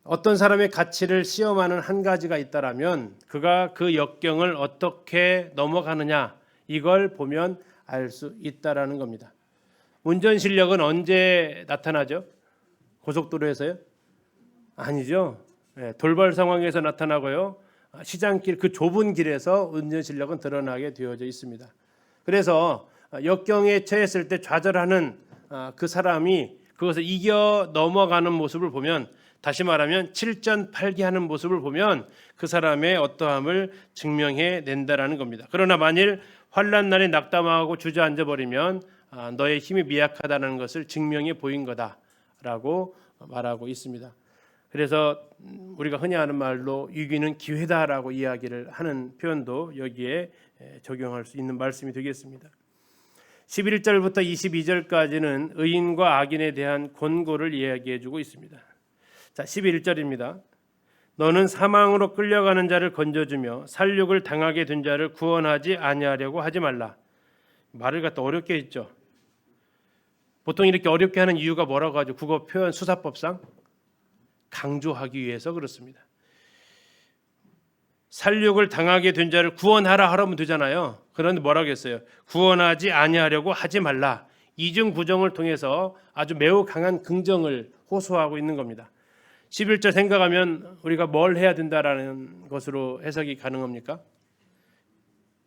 어떤 사람의 가치를 시험하는 한 가지가 있다라면 그가 그 역경을 어떻게 넘어가느냐 이걸 보면 알 수 있다라는 겁니다. 운전 실력은 언제 나타나죠? 고속도로에서요? 아니죠. 돌발 상황에서 나타나고요. 시장길 그 좁은 길에서 운전 실력은 드러나게 되어져 있습니다. 그래서 역경에 처했을 때 좌절하는 그 사람이 그것을 이겨 넘어가는 모습을 보면, 다시 말하면 7전8기하는 모습을 보면 그 사람의 어떠함을 증명해 낸다라는 겁니다. 그러나 만일 환난 날에 낙담하고 주저앉아 버리면 너의 힘이 미약하다는 것을 증명해 보인 거다라고 말하고 있습니다. 그래서 우리가 흔히 하는 말로 위기는 기회다라고 이야기를 하는 표현도 여기에 적용할 수 있는 말씀이 되겠습니다. 11절부터 22절까지는 의인과 악인에 대한 권고를 이야기해 주고 있습니다. 자, 11절입니다. 너는 사망으로 끌려가는 자를 건져주며 살육을 당하게 된 자를 구원하지 아니하려고 하지 말라. 말을 갖다 어렵게 했죠. 보통 이렇게 어렵게 하는 이유가 뭐라고 하죠? 국어 표현 수사법상 강조하기 위해서 그렇습니다. 살육을 당하게 된 자를 구원하라 하라면 되잖아요. 그런데 뭐라고 했어요? 구원하지 아니하려고 하지 말라. 이중 구정을 통해서 아주 매우 강한 긍정을 호소하고 있는 겁니다. 11절 생각하면 우리가 뭘 해야 된다라는 것으로 해석이 가능합니까?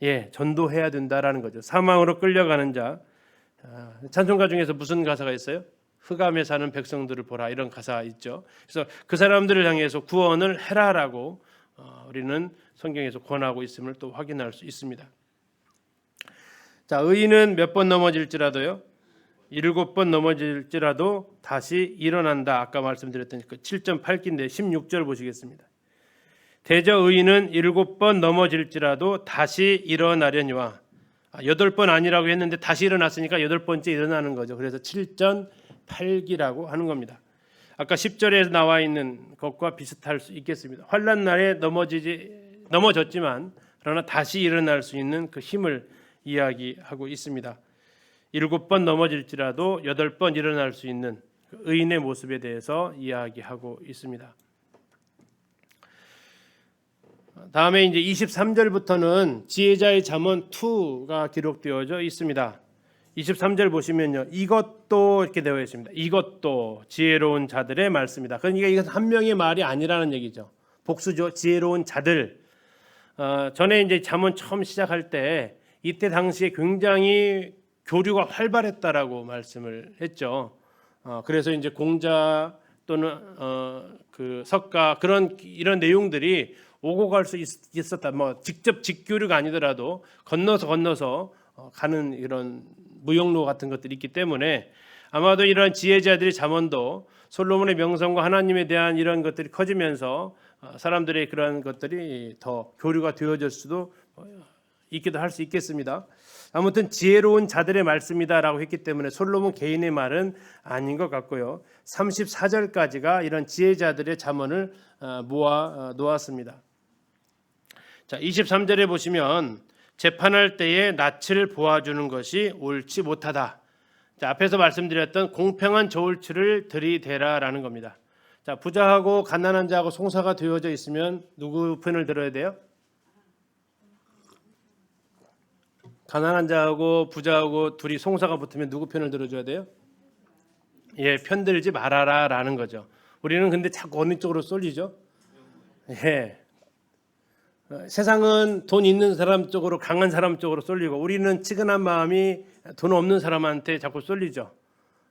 예, 전도해야 된다라는 거죠. 사망으로 끌려가는 자. 찬송가 중에서 무슨 가사가 있어요? 흑암에 사는 백성들을 보라, 이런 가사 있죠. 그래서 그 사람들을 향해서 구원을 해라라고 우리는 성경에서 권하고 있음을 또 확인할 수 있습니다. 자, 의인은 몇 번 넘어질지라도요, 7번 넘어질지라도 다시 일어난다. 아까 말씀드렸던 그 7.8기인데 16절 보시겠습니다. 대저 의인은 7번 넘어질지라도 다시 일어나려니와. 8번 아니라고 했는데 다시 일어났으니까 8번째 일어나는 거죠. 그래서 7.8기라고 하는 겁니다. 아까 10절에 나와 있는 것과 비슷할 수 있겠습니다. 환난 날에 넘어졌지만 그러나 다시 일어날 수 있는 그 힘을 이야기하고 있습니다. 7번 넘어질지라도 8번 일어날 수 있는 그 의인의 모습에 대해서 이야기하고 있습니다. 다음에 이제 23절부터는 지혜자의 잠언 2가 기록되어져 있습니다. 23절 보시면요, 이것도 이렇게 되어 있습니다. 이것도 지혜로운 자들의 말씀이다. 그러니까 이것은 한 명의 말이 아니라는 얘기죠. 복수죠. 지혜로운 자들. 전에 이제 잠언 처음 시작할 때 이때 당시에 굉장히 교류가 활발했다라고 말씀을 했죠. 그래서 이제 공자 또는 그 석가 이런 내용들이 오고 갈 수 있었다. 뭐 직접 직교류가 아니더라도 건너서 가는 이런 무역로 같은 것들이 있기 때문에 아마도 이런 지혜자들의 잠언도 솔로몬의 명성과 하나님에 대한 이런 것들이 커지면서 사람들의 그런 것들이 더 교류가 되어질 수도 있기도 할 수 있겠습니다. 아무튼 지혜로운 자들의 말씀이다라고 했기 때문에 솔로몬 개인의 말은 아닌 것 같고요. 34절까지가 이런 지혜자들의 잠언을 모아 놓았습니다. 자, 23절에 보시면 재판할 때에 낯을 보아주는 것이 옳지 못하다. 자, 앞에서 말씀드렸던 공평한 저울추를 들이대라라는 겁니다. 자, 부자하고 가난한 자하고 송사가 되어져 있으면 누구 편을 들어야 돼요? 가난한 자하고 부자하고 둘이 송사가 붙으면 누구 편을 들어줘야 돼요? 예, 편들지 말아라라는 거죠. 우리는 근데 자꾸 어느 쪽으로 쏠리죠? 예. 세상은 돈 있는 사람 쪽으로, 강한 사람 쪽으로 쏠리고 우리는 치근한 마음이 돈 없는 사람한테 자꾸 쏠리죠.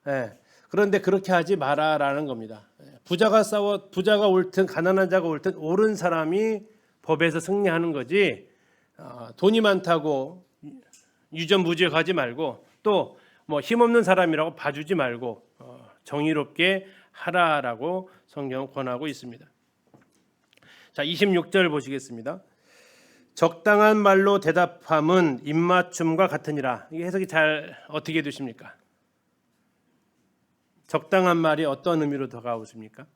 예. 그런데 그렇게 하지 마라라는 겁니다. 부자가 옳든 가난한 자가 옳든 옳은 사람이 법에서 승리하는 거지, 돈이 많다고 유전무죄 가지 말고 또 뭐 힘없는 사람이라고 봐주지 말고 정의롭게 하라라고 성경은 권하고 있습니다. 자, 26절 보시겠습니다. 적당한 말로 대답함은 입맞춤과 같으니라. 이게 해석이 잘 어떻게 되십니까? 적당한 말이 어떤 의미로 다가오십니까?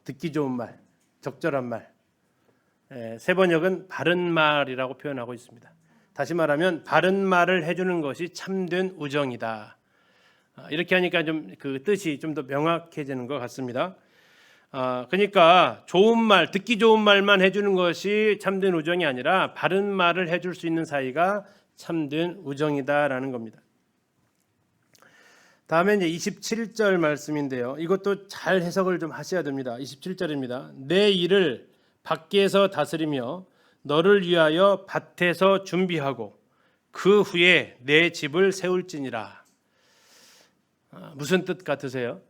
듣기 좋은 말, 적절한 말. 세번역은 바른 말이라고 표현하고 있습니다. 다시 말하면 바른 말을 해주는 것이 참된 우정이다. 이렇게 하니까 좀 그 뜻이 좀 더 명확해지는 것 같습니다. 그러니까 좋은 말, 듣기 좋은 말만 해주는 것이 참된 우정이 아니라 바른 말을 해줄 수 있는 사이가 참된 우정이다라는 겁니다. 다음에 이제 27절 말씀인데요. 이것도 잘 해석을 좀 하셔야 됩니다. 27절입니다. 내 일을 밖에서 다스리며 너를 위하여 밭에서 준비하고 그 후에 내 집을 세울지니라. 무슨 뜻 같으세요?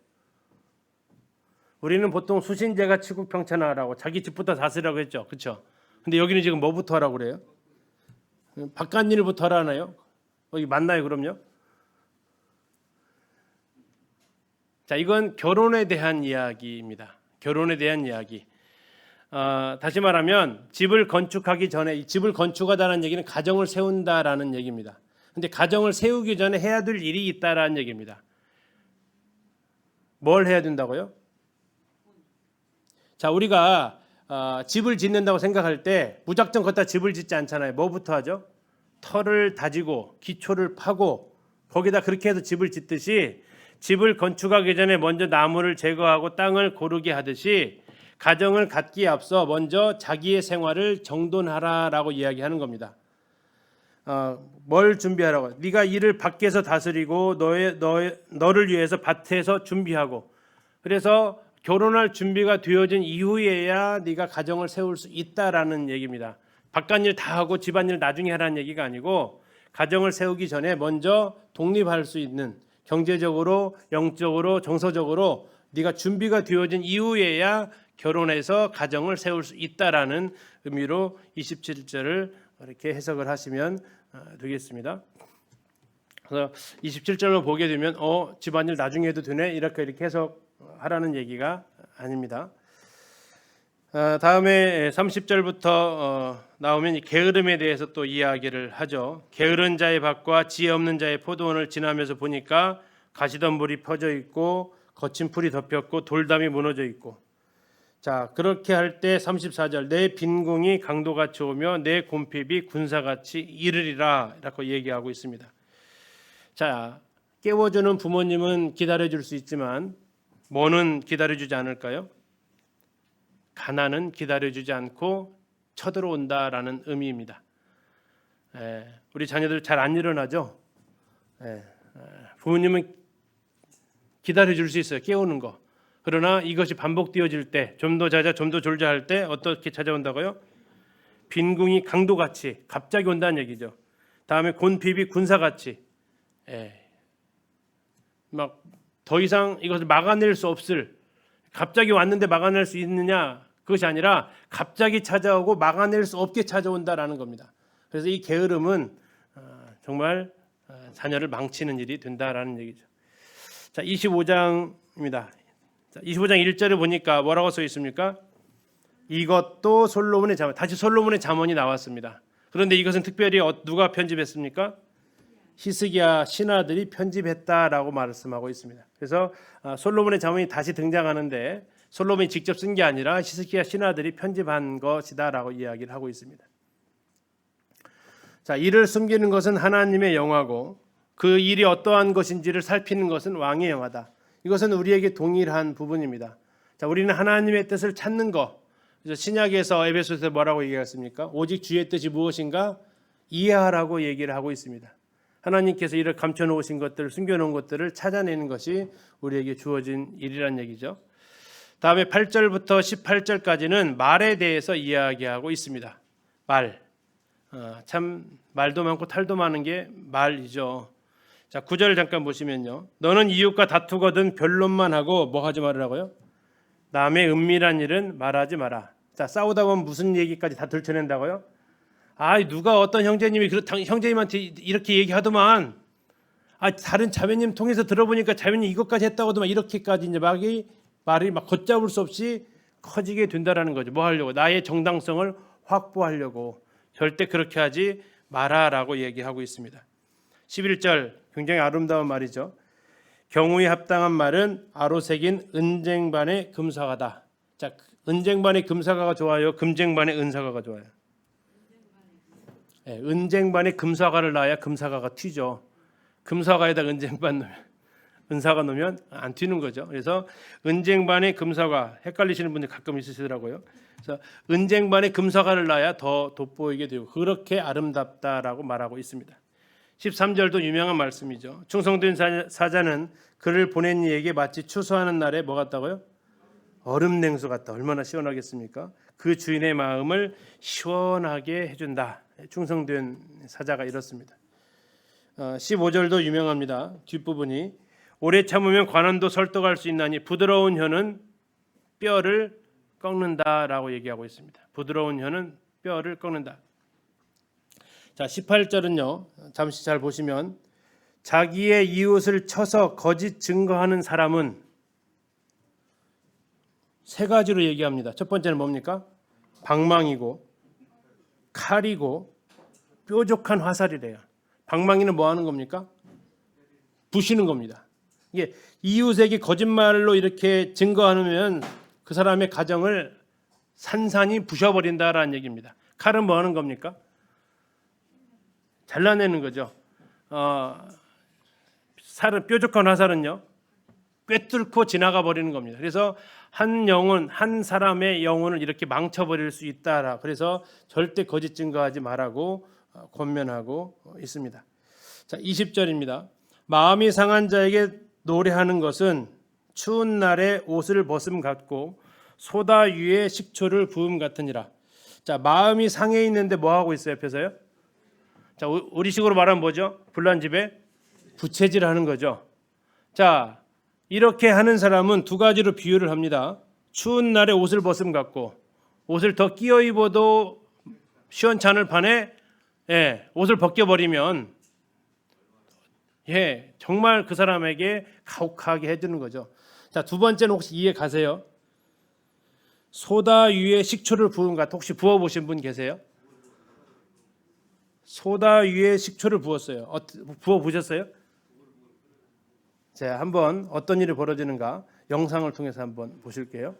우리는 보통 수신제가 치국평천하라고 자기 집부터 다스리라고 했죠. 그렇죠? 근데 여기는 지금 뭐부터 하라고 그래요? 바깥 일부터 하라나요? 이게 맞나요, 그럼요? 자, 이건 결혼에 대한 이야기입니다. 결혼에 대한 이야기. 다시 말하면 집을 건축하기 전에, 집을 건축하다는 얘기는 가정을 세운다라는 얘기입니다. 근데 가정을 세우기 전에 해야 될 일이 있다라는 얘기입니다. 뭘 해야 된다고요? 자, 우리가 집을 짓는다고 생각할 때 무작정 걷다 집을 짓지 않잖아요. 뭐부터 하죠? 터를 다지고 기초를 파고 거기다 그렇게 해서 집을 짓듯이 집을 건축하기 전에 먼저 나무를 제거하고 땅을 고르게 하듯이 가정을 갖기에 앞서 먼저 자기의 생활을 정돈하라라고 이야기하는 겁니다. 뭘 준비하라고? 네가 일을 밖에서 다스리고 너를 위해서 밭에서 준비하고, 그래서 결혼할 준비가 되어진 이후에야 네가 가정을 세울 수 있다라는 얘기입니다. 바깥일 다 하고 집안일 나중에 하라는 얘기가 아니고 가정을 세우기 전에 먼저 독립할 수 있는, 경제적으로, 영적으로, 정서적으로 네가 준비가 되어진 이후에야 결혼해서 가정을 세울 수 있다라는 의미로 27절을 이렇게 해석을 하시면 되겠습니다. 그래서 27절을 보게 되면 집안일 나중에 해도 되네 이렇게 해석하라는 얘기가 아닙니다. 다음에 30절부터 나오면 이 게으름에 대해서 또 이야기를 하죠. 게으른 자의 밭과 지혜 없는 자의 포도원을 지나면서 보니까 가시덤불이 펴져 있고 거친 풀이 덮였고 돌담이 무너져 있고. 자, 그렇게 할 때 34절 내 빈궁이 강도같이 오며 내 곰핍이 군사같이 이르리라 라고 얘기하고 있습니다. 자, 깨워주는 부모님은 기다려줄 수 있지만 뭐는 기다려주지 않을까요? 가난은 기다려주지 않고 쳐들어온다라는 의미입니다. 우리 자녀들 잘 안 일어나죠? 부모님은 기다려줄 수 있어요. 깨우는 거. 그러나 이것이 반복되어질 때 좀 더 자자 좀 더 졸자 할 때 어떻게 찾아온다고요? 빈궁이 강도같이 갑자기 온다는 얘기죠. 다음에 곤핍이 군사같이 막 더 이상 이것을 막아낼 수 없을, 갑자기 왔는데 막아낼 수 있느냐, 그것이 아니라 갑자기 찾아오고 막아낼 수 없게 찾아온다라는 겁니다. 그래서 이 게으름은 정말 자녀를 망치는 일이 된다라는 얘기죠. 자, 25장입니다. 자, 25장 1절에 보니까 뭐라고 써 있습니까? 이것도 솔로몬의 잠언. 다시 솔로몬의 잠언이 나왔습니다. 그런데 이것은 특별히 누가 편집했습니까? 히스기야 신하들이 편집했다라고 말씀하고 있습니다. 그래서 솔로몬의 잠언이 다시 등장하는데 솔로몬이 직접 쓴 게 아니라 히스기야 신하들이 편집한 것이다라고 이야기를 하고 있습니다. 자, 이를 숨기는 것은 하나님의 영화고 그 일이 어떠한 것인지를 살피는 것은 왕의 영화다. 이것은 우리에게 동일한 부분입니다. 자, 우리는 하나님의 뜻을 찾는 것. 그래서 신약에서 에베소서에 뭐라고 얘기했습니까? 오직 주의 뜻이 무엇인가 이해하라고 얘기를 하고 있습니다. 하나님께서 이를 감춰놓으신 것들을, 숨겨놓은 것들을 찾아내는 것이 우리에게 주어진 일이란 얘기죠. 다음에 8절부터 18절까지는 말에 대해서 이야기하고 있습니다. 말. 참 말도 많고 탈도 많은 게 말이죠. 자, 9절 잠깐 보시면요. 너는 이웃과 다투거든 변론만 하고 뭐 하지 말으라고요? 남의 은밀한 일은 말하지 마라. 자, 싸우다 보면 무슨 얘기까지 다 들춰낸다고요? 누가 어떤 형제님이 형제님한테 이렇게 얘기하더만, 다른 자매님 통해서 들어보니까 자매님 이것까지 했다고 하더만, 이렇게까지 이제 말이 막 걷잡을 수 없이 커지게 된다라는 거죠. 뭐 하려고? 나의 정당성을 확보하려고. 절대 그렇게 하지 마라라고 얘기하고 있습니다. 11절 굉장히 아름다운 말이죠. 경우에 합당한 말은 아로새긴 은쟁반의 금사과다. 자, 은쟁반의 금사과가 좋아요? 금쟁반의 은사과가 좋아요? 은쟁반에 금사과를 놔야 금사과가 튀죠. 금사과에다 은쟁반 넣으면, 은사과 넣으면 안 튀는 거죠. 그래서 은쟁반에 금사과, 헷갈리시는 분들 가끔 있으시더라고요. 그래서 은쟁반에 금사과를 놔야 더 돋보이게 되고 그렇게 아름답다라고 말하고 있습니다. 13절도 유명한 말씀이죠. 충성된 사자는 그를 보낸 이에게 마치 추수하는 날에 뭐 같다고요? 얼음 냉수 같다. 얼마나 시원하겠습니까? 그 주인의 마음을 시원하게 해준다. 충성된 사자가 이렇습니다. 15절도 유명합니다. 뒷부분이 오래 참으면 관원도 설득할 수 있나니 부드러운 혀는 뼈를 꺾는다라고 얘기하고 있습니다. 부드러운 혀는 뼈를 꺾는다. 자, 18절은요. 잠시 잘 보시면 자기의 이웃을 쳐서 거짓 증거하는 사람은 세 가지로 얘기합니다. 첫 번째는 뭡니까? 방망이고 칼이고 뾰족한 화살이래요. 방망이는 뭐 하는 겁니까? 부시는 겁니다. 이게 이웃에게 거짓말로 이렇게 증거하면 그 사람의 가정을 산산이 부셔버린다라는 얘기입니다. 칼은 뭐 하는 겁니까? 잘라내는 거죠. 뾰족한 화살은요, 꿰뚫고 지나가 버리는 겁니다. 그래서 한 사람의 영혼을 이렇게 망쳐버릴 수 있다라. 그래서 절대 거짓 증거하지 말라고 권면하고 있습니다. 자, 20절입니다. 마음이 상한 자에게 노래하는 것은 추운 날에 옷을 벗음 같고 소다 위에 식초를 부음 같으니라. 자, 마음이 상해 있는데 뭐 하고 있어요? 옆에서요? 자, 우리식으로 말하면 뭐죠? 불난 집에 부채질하는 거죠. 자, 이렇게 하는 사람은 두 가지로 비유를 합니다. 추운 날에 옷을 벗음 같고 옷을 더 끼어 입어도 시원찮을 판에 옷을 벗겨버리면 정말 그 사람에게 가혹하게 해주는 거죠. 자, 두 번째는 혹시 이해 가세요? 소다 위에 식초를 부은 것. 혹시 부어보신 분 계세요? 소다 위에 식초를 부었어요. 부어보셨어요? 자, 한번 어떤 일이 벌어지는가 영상을 통해서 한번 보실게요.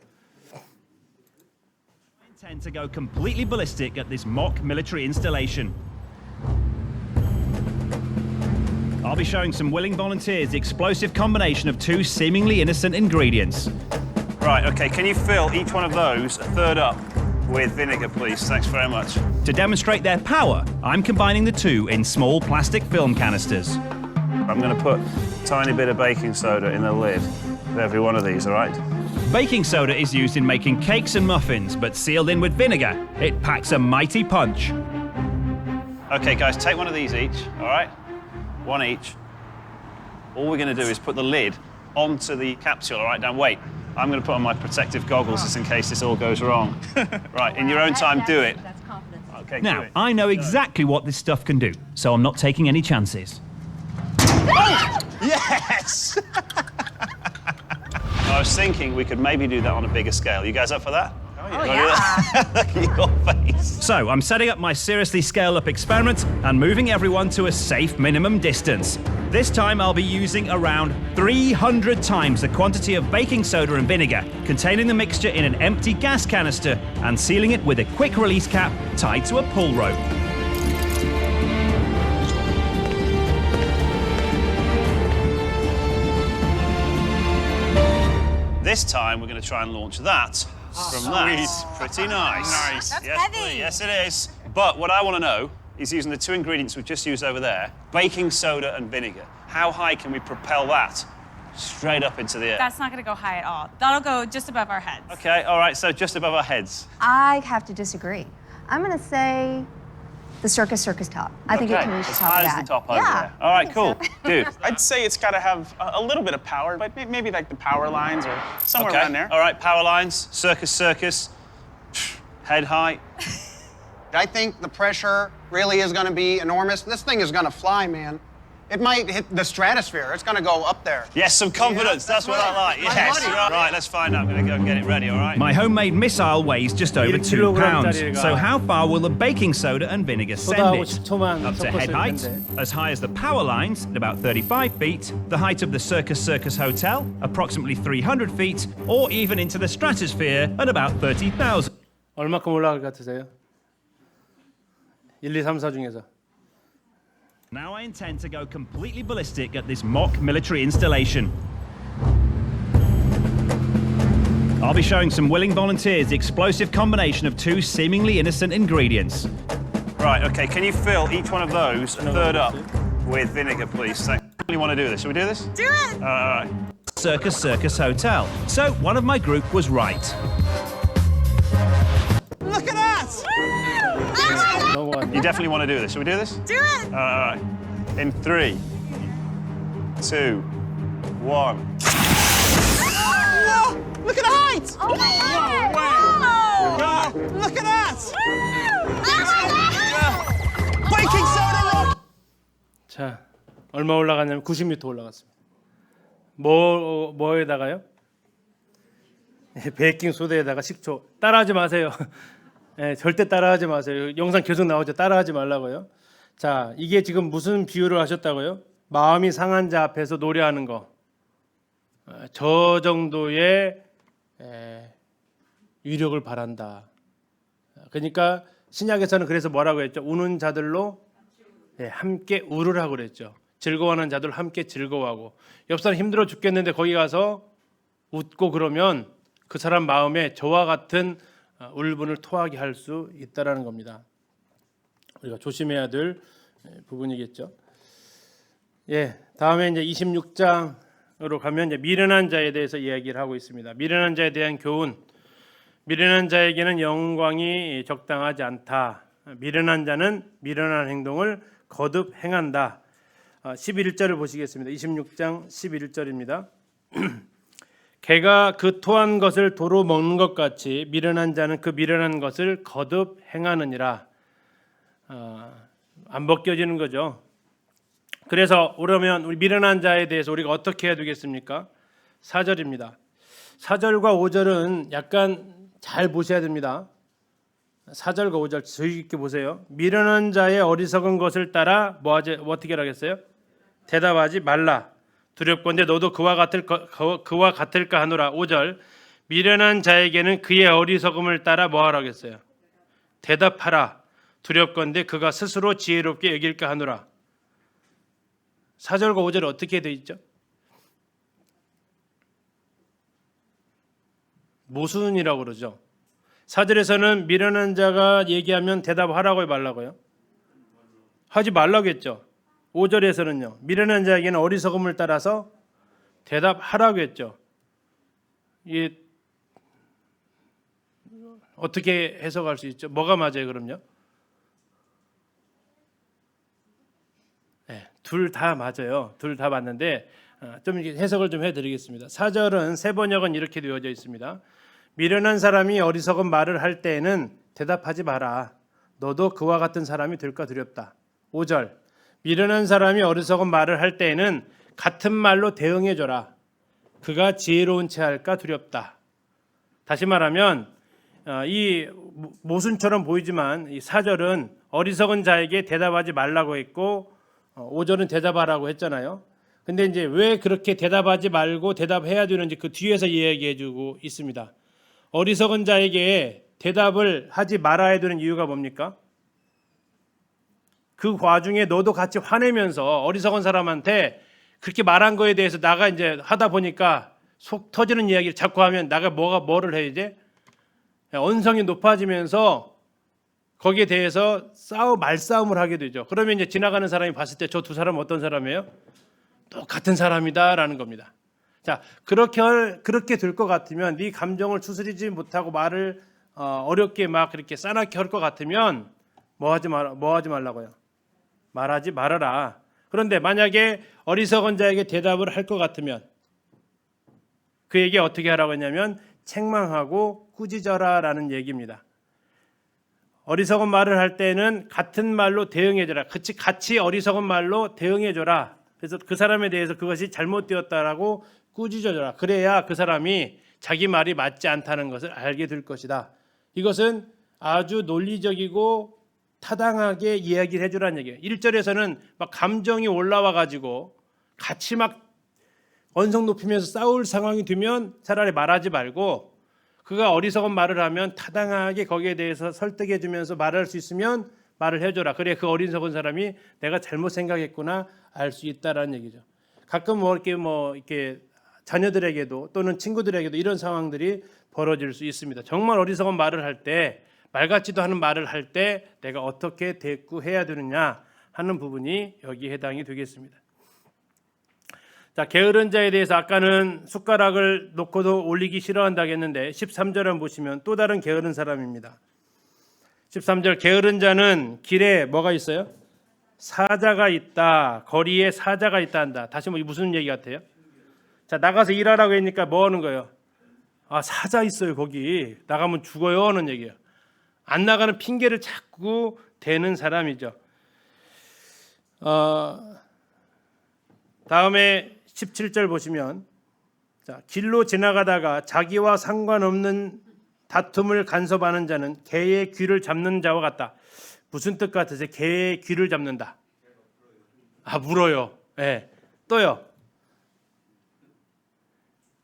I intend to go completely ballistic at this mock military installation. I'll be showing some willing volunteers the explosive combination of two seemingly innocent ingredients. Right, okay, can you fill each one of those a third up with vinegar, please? Thanks very much. To demonstrate their power, I'm combining the two in small plastic film canisters. I'm going to put a tiny bit of baking soda in the lid of every one of these, all right? Baking soda is used in making cakes and muffins, but sealed in with vinegar, it packs a mighty punch. Okay, guys, take one of these each, all right? One each. All we're going to do is put the lid onto the capsule, all right? Now, wait. I'm going to put on my protective goggles just in case this all goes wrong. Right, in your own time, do it. That's confidence. Okay, Now, do it. I know exactly what this stuff can do, so I'm not taking any chances. Yes! I was thinking we could maybe do that on a bigger scale. You guys up for that? Oh, yeah. Look at your face. So, I'm setting up my seriously scale-up experiment and moving everyone to a safe minimum distance. This time I'll be using around 300 times the quantity of baking soda and vinegar, containing the mixture in an empty gas canister and sealing it with a quick release cap tied to a pull rope. This time we're going to try and launch that from that. Pretty nice. That's yes, heavy. please. Yes, it is. But what I want to know is using the two ingredients we've just used over there, baking soda and vinegar. How high can we propel that straight up into the air? That's not going to go high at all. That'll go just above our heads. Okay, all right, so just above our heads. I have to disagree. I'm going to say the circus top. I think it Okay, can reach the as top high of as that. the top over Yeah, there. All right, cool. Dude. I'd say it's got to have a little bit of power, but maybe like the power lines or somewhere Okay, around there. all right, power lines, circus. Head height. I think the pressure really is going to be enormous. This thing is going to fly, man. It might hit the stratosphere. It's going to go up there. Yes, some confidence. Yeah, that's what I like. my Yes. buddy. Right, let's find out. I'm going to go and get it ready, all right? My homemade missile weighs just over 2 pounds. 킬로그램짜리가 So how far will the baking soda and vinegar send 쏟아하고 it? 10초만 Up to head 섞었을 height, 텐데. as high as the power lines at about 35 feet, the height of the Circus Hotel, approximately 300 feet, or even into the stratosphere at about 30,000. 얼마큼 올라갈 것 같으세요? 1, 2, 3, 4 중에서. Now I intend to go completely ballistic at this mock military installation. I'll be showing some willing volunteers the explosive combination of two seemingly innocent ingredients. Right, okay, can you fill each one of those a third up with vinegar, please? Thank you. Really want to do this. Should we do this? Do it! All right. Circus Hotel. So one of my group was right. Look at that! 넘어갔네. You definitely want to do this. Should we do this? Do it! All right. In 3, 2, 1. Look at the height! Oh my God! God, look at that! Oh my God! Baking soda rock! 자, 얼마 올라갔냐면 90m 올라갔습니다. 뭐에다가요? 베이킹 소다에다가 식초. 따라하지 마세요. 네, 절대 따라하지 마세요. 영상 계속 나오죠. 따라하지 말라고요. 자, 이게 지금 무슨 비유를 하셨다고요? 마음이 상한 자 앞에서 노래하는 거. 저 정도의 위력을 바란다. 그러니까 신약에서는 그래서 뭐라고 했죠? 우는 자들로 함께 울으라고 그랬죠. 즐거워하는 자들 함께 즐거워하고. 옆 사람 힘들어 죽겠는데 거기 가서 웃고 그러면 그 사람 마음에 저와 같은 울분을 토하게 할 수 있다라는 겁니다. 우리가 조심해야 될 부분이겠죠. 예, 다음에 이제 26장으로 가면 이제 미련한 자에 대해서 이야기를 하고 있습니다. 미련한 자에 대한 교훈. 미련한 자에게는 영광이 적당하지 않다. 미련한 자는 미련한 행동을 거듭 행한다. 11절을 보시겠습니다. 26장 11절입니다. 개가 그 토한 것을 도로 먹는 것 같이 미련한 자는 그 미련한 것을 거듭 행하느니라. 안 벗겨지는 거죠. 그래서 그러면 우리 미련한 자에 대해서 우리가 어떻게 해야 되겠습니까? 4절입니다. 4절과 5절은 약간 잘 보셔야 됩니다. 4절과 5절 주의 깊게 보세요. 미련한 자의 어리석은 것을 따라 어떻게 하겠어요? 대답하지 말라. 두렵건대 너도 그와 같을까 하노라. 5절 미련한 자에게는 그의 어리석음을 따라 뭐하라 하겠어요? 대답하라. 두렵건대 그가 스스로 지혜롭게 여길까 하노라. 4절과 5절이 어떻게 돼 있죠? 모순이라고 그러죠. 4절에서는 미련한 자가 얘기하면 대답하라고 말라고요? 하지 말라고 했죠. 5절에서는요. 미련한 자에게는 어리석음을 따라서 대답하라고 했죠. 이 어떻게 해석할 수 있죠? 뭐가 맞아요, 그럼요? 네, 둘 다 맞아요. 둘 다 맞는데 좀 해석을 좀 해드리겠습니다. 4절은 새 번역은 이렇게 되어져 있습니다. 미련한 사람이 어리석은 말을 할 때에는 대답하지 마라. 너도 그와 같은 사람이 될까 두렵다. 5절 미련한 사람이 어리석은 말을 할 때에는 같은 말로 대응해줘라. 그가 지혜로운 채 할까 두렵다. 다시 말하면 이 모순처럼 보이지만 이 4절은 어리석은 자에게 대답하지 말라고 했고 5절은 대답하라고 했잖아요. 근데 이제 왜 그렇게 대답하지 말고 대답해야 되는지 그 뒤에서 이야기해주고 있습니다. 어리석은 자에게 대답을 하지 말아야 되는 이유가 뭡니까? 그 와중에 너도 같이 화내면서 어리석은 사람한테 그렇게 말한 거에 대해서 나가 이제 하다 보니까 속 터지는 이야기를 자꾸 하면 나가 뭐를 해야지? 언성이 높아지면서 거기에 대해서 말싸움을 하게 되죠. 그러면 이제 지나가는 사람이 봤을 때 저 두 사람은 어떤 사람이에요? 똑같은 사람이다라는 겁니다. 자, 그렇게 될 것 같으면 네 감정을 추스리지 못하고 말을 어렵게 막 그렇게 싸납게 할 것 같으면 뭐 하지 말라고요? 말하지 말아라. 그런데 만약에 어리석은 자에게 대답을 할 것 같으면 그에게 어떻게 하라고 했냐면 책망하고 꾸짖어라라는 얘기입니다. 어리석은 말을 할 때는 같은 말로 대응해줘라. 같이 어리석은 말로 대응해줘라. 그래서 그 사람에 대해서 그것이 잘못되었다라고 꾸짖어줘라. 그래야 그 사람이 자기 말이 맞지 않다는 것을 알게 될 것이다. 이것은 아주 논리적이고 타당하게 이야기를 해주라는 얘기예요. 1절에서는 막 감정이 올라와 가지고 같이 막 언성 높이면서 싸울 상황이 되면 차라리 말하지 말고 그가 어리석은 말을 하면 타당하게 거기에 대해서 설득해 주면서 말할 수 있으면 말을 해줘라. 그래 그 어리석은 사람이 내가 잘못 생각했구나 알 수 있다라는 얘기죠. 가끔 이렇게 자녀들에게도 또는 친구들에게도 이런 상황들이 벌어질 수 있습니다. 정말 어리석은 말을 할 때 말 같지도 않은 말을 할 때 내가 어떻게 대꾸해야 되느냐 하는 부분이 여기에 해당이 되겠습니다. 자, 게으른 자에 대해서 아까는 숟가락을 놓고도 올리기 싫어한다고 했는데 13절을 보시면 또 다른 게으른 사람입니다. 13절 게으른 자는 길에 뭐가 있어요? 사자가 있다. 거리에 사자가 있다 한다. 다시 무슨 얘기 같아요? 자, 나가서 일하라고 하니까 뭐 하는 거예요? 아, 사자 있어요. 거기 나가면 죽어요 하는 얘기예요. 안 나가는 핑계를 자꾸 대는 사람이죠. 다음에 17절 보시면 자, 길로 지나가다가 자기와 상관없는 다툼을 간섭하는 자는 개의 귀를 잡는 자와 같다. 무슨 뜻 같으세요? 개의 귀를 잡는다. 아, 물어요. 네. 또요.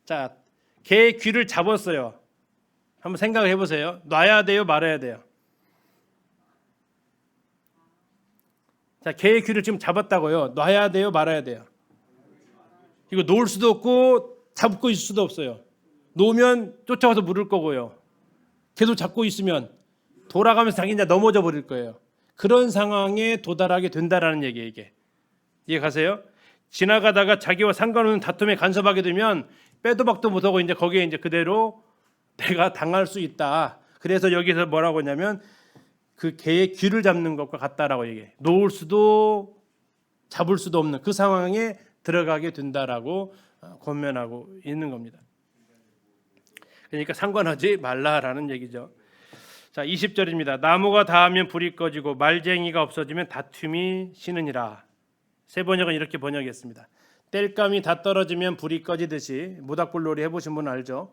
자, 개의 귀를 잡았어요. 한번 생각을 해보세요. 놔야 돼요? 말아야 돼요? 자, 개의 귀를 지금 잡았다고요. 놔야 돼요? 말아야 돼요? 이거 놓을 수도 없고 잡고 있을 수도 없어요. 놓으면 쫓아와서 물을 거고요. 계속 잡고 있으면 돌아가면서 자기 이제 넘어져 버릴 거예요. 그런 상황에 도달하게 된다라는 얘기예요. 이게 이해 가세요? 지나가다가 자기와 상관없는 다툼에 간섭하게 되면 빼도 박도 못하고 이제 거기에 이제 그대로 내가 당할 수 있다. 그래서 여기서 뭐라고 하냐면 그 개의 귀를 잡는 것과 같다라고 얘기해. 놓을 수도 잡을 수도 없는 그 상황에 들어가게 된다라고 권면하고 있는 겁니다. 그러니까 상관하지 말라라는 얘기죠. 자, 20절입니다. 나무가 닿으면 불이 꺼지고 말쟁이가 없어지면 다툼이 쉬느니라. 새 번역은 이렇게 번역했습니다. 땔감이 다 떨어지면 불이 꺼지듯이 모닥불놀이 해보신 분 알죠?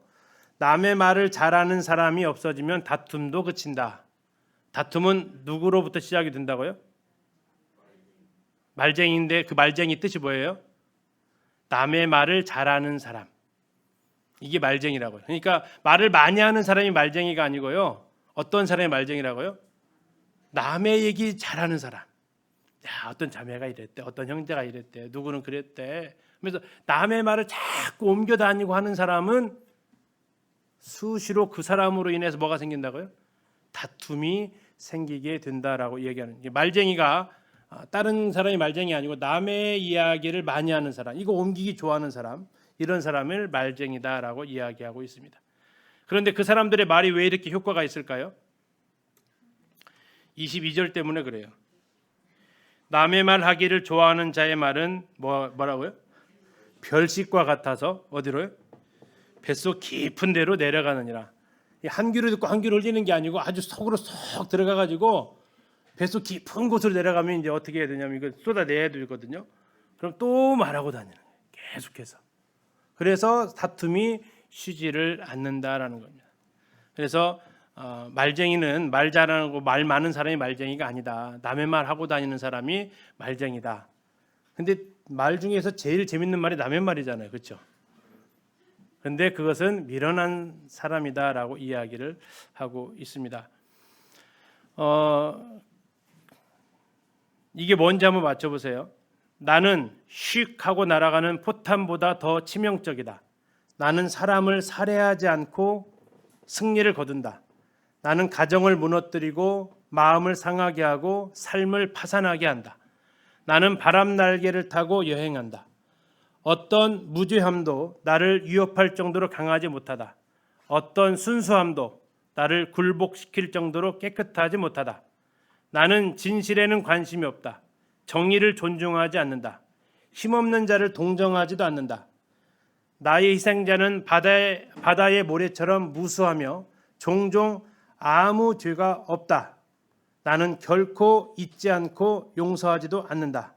남의 말을 잘하는 사람이 없어지면 다툼도 그친다. 다툼은 누구로부터 시작이 된다고요? 말쟁이인데 그 말쟁이 뜻이 뭐예요? 남의 말을 잘하는 사람. 이게 말쟁이라고요. 그러니까 말을 많이 하는 사람이 말쟁이가 아니고요. 어떤 사람이 말쟁이라고요? 남의 얘기 잘하는 사람. 야, 어떤 자매가 이랬대, 어떤 형제가 이랬대, 누구는 그랬대. 그래서 남의 말을 자꾸 옮겨 다니고 하는 사람은 수시로 그 사람으로 인해서 뭐가 생긴다고요? 다툼이 생기게 된다라고 얘기하는. 말쟁이가 다른 사람이 말쟁이 아니고 남의 이야기를 많이 하는 사람, 이거 옮기기 좋아하는 사람, 이런 사람을 말쟁이다라고 이야기하고 있습니다. 그런데 그 사람들의 말이 왜 이렇게 효과가 있을까요? 22절 때문에 그래요. 남의 말 하기를 좋아하는 자의 말은 뭐라고요? 별식과 같아서 어디로요? 뱃속 깊은 데로 내려가느니라. 한 귀로 듣고 한 귀로 흘리는 게 아니고 아주 속으로 쏙 들어가 가지고 뱃속 깊은 곳으로 내려가면 이제 어떻게 해야 되냐면 이거 쏟아내야 되거든요. 그럼 또 말하고 다니는 거예요. 계속해서. 그래서 다툼이 쉬지를 않는다라는 겁니다. 그래서 말쟁이는 말 잘하고 말 많은 사람이 말쟁이가 아니다. 남의 말 하고 다니는 사람이 말쟁이다. 근데 말 중에서 제일 재밌는 말이 남의 말이잖아요. 그렇죠? 근데 그것은 미련한 사람이다라고 이야기를 하고 있습니다. 이게 뭔지 한번 맞춰보세요. 나는 슉 하고 날아가는 포탄보다 더 치명적이다. 나는 사람을 살해하지 않고 승리를 거둔다. 나는 가정을 무너뜨리고 마음을 상하게 하고 삶을 파산하게 한다. 나는 바람 날개를 타고 여행한다. 어떤 무죄함도 나를 위협할 정도로 강하지 못하다. 어떤 순수함도 나를 굴복시킬 정도로 깨끗하지 못하다. 나는 진실에는 관심이 없다. 정의를 존중하지 않는다. 힘없는 자를 동정하지도 않는다. 나의 희생자는 바다의 모래처럼 무수하며 종종 아무 죄가 없다. 나는 결코 잊지 않고 용서하지도 않는다.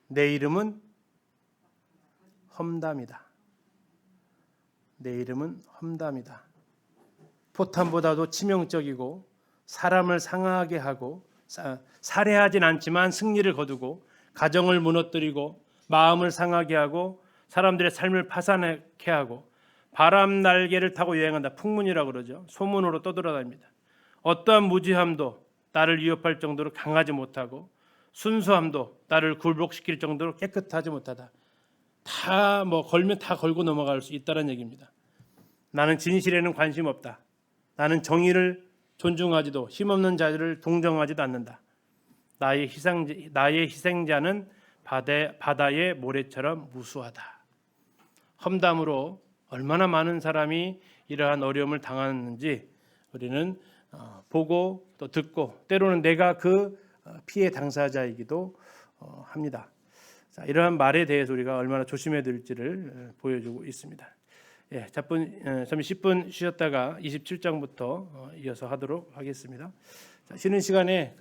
내 이름은 험담이다. 내 이름은 험담이다. 포탄보다도 치명적이고 사람을 상하게 하고 살해하진 않지만 승리를 거두고 가정을 무너뜨리고 마음을 상하게 하고 사람들의 삶을 파산하게 하고 바람 날개를 타고 여행한다. 풍문이라고 그러죠. 소문으로 떠돌아다닙니다. 어떠한 무지함도 나를 위협할 정도로 강하지 못하고 순수함도 나를 굴복시킬 정도로 깨끗하지 못하다. 다 걸면 다 걸고 넘어갈 수 있다는 얘기입니다. 나는 진실에는 관심 없다. 나는 정의를 존중하지도 힘없는 자들을 동정하지도 않는다. 나의 희생자는 바다의 모래처럼 무수하다. 험담으로 얼마나 많은 사람이 이러한 어려움을 당하는지 우리는 보고 또 듣고 때로는 내가 그 피해 당사자이기도 합니다. 자, 이러한 말에 대해서 우리가 얼마나 조심해야 될지를 보여주고 있습니다. 예, 잠시 10분 쉬었다가 27장부터 이어서 하도록 하겠습니다. 자, 쉬는 시간에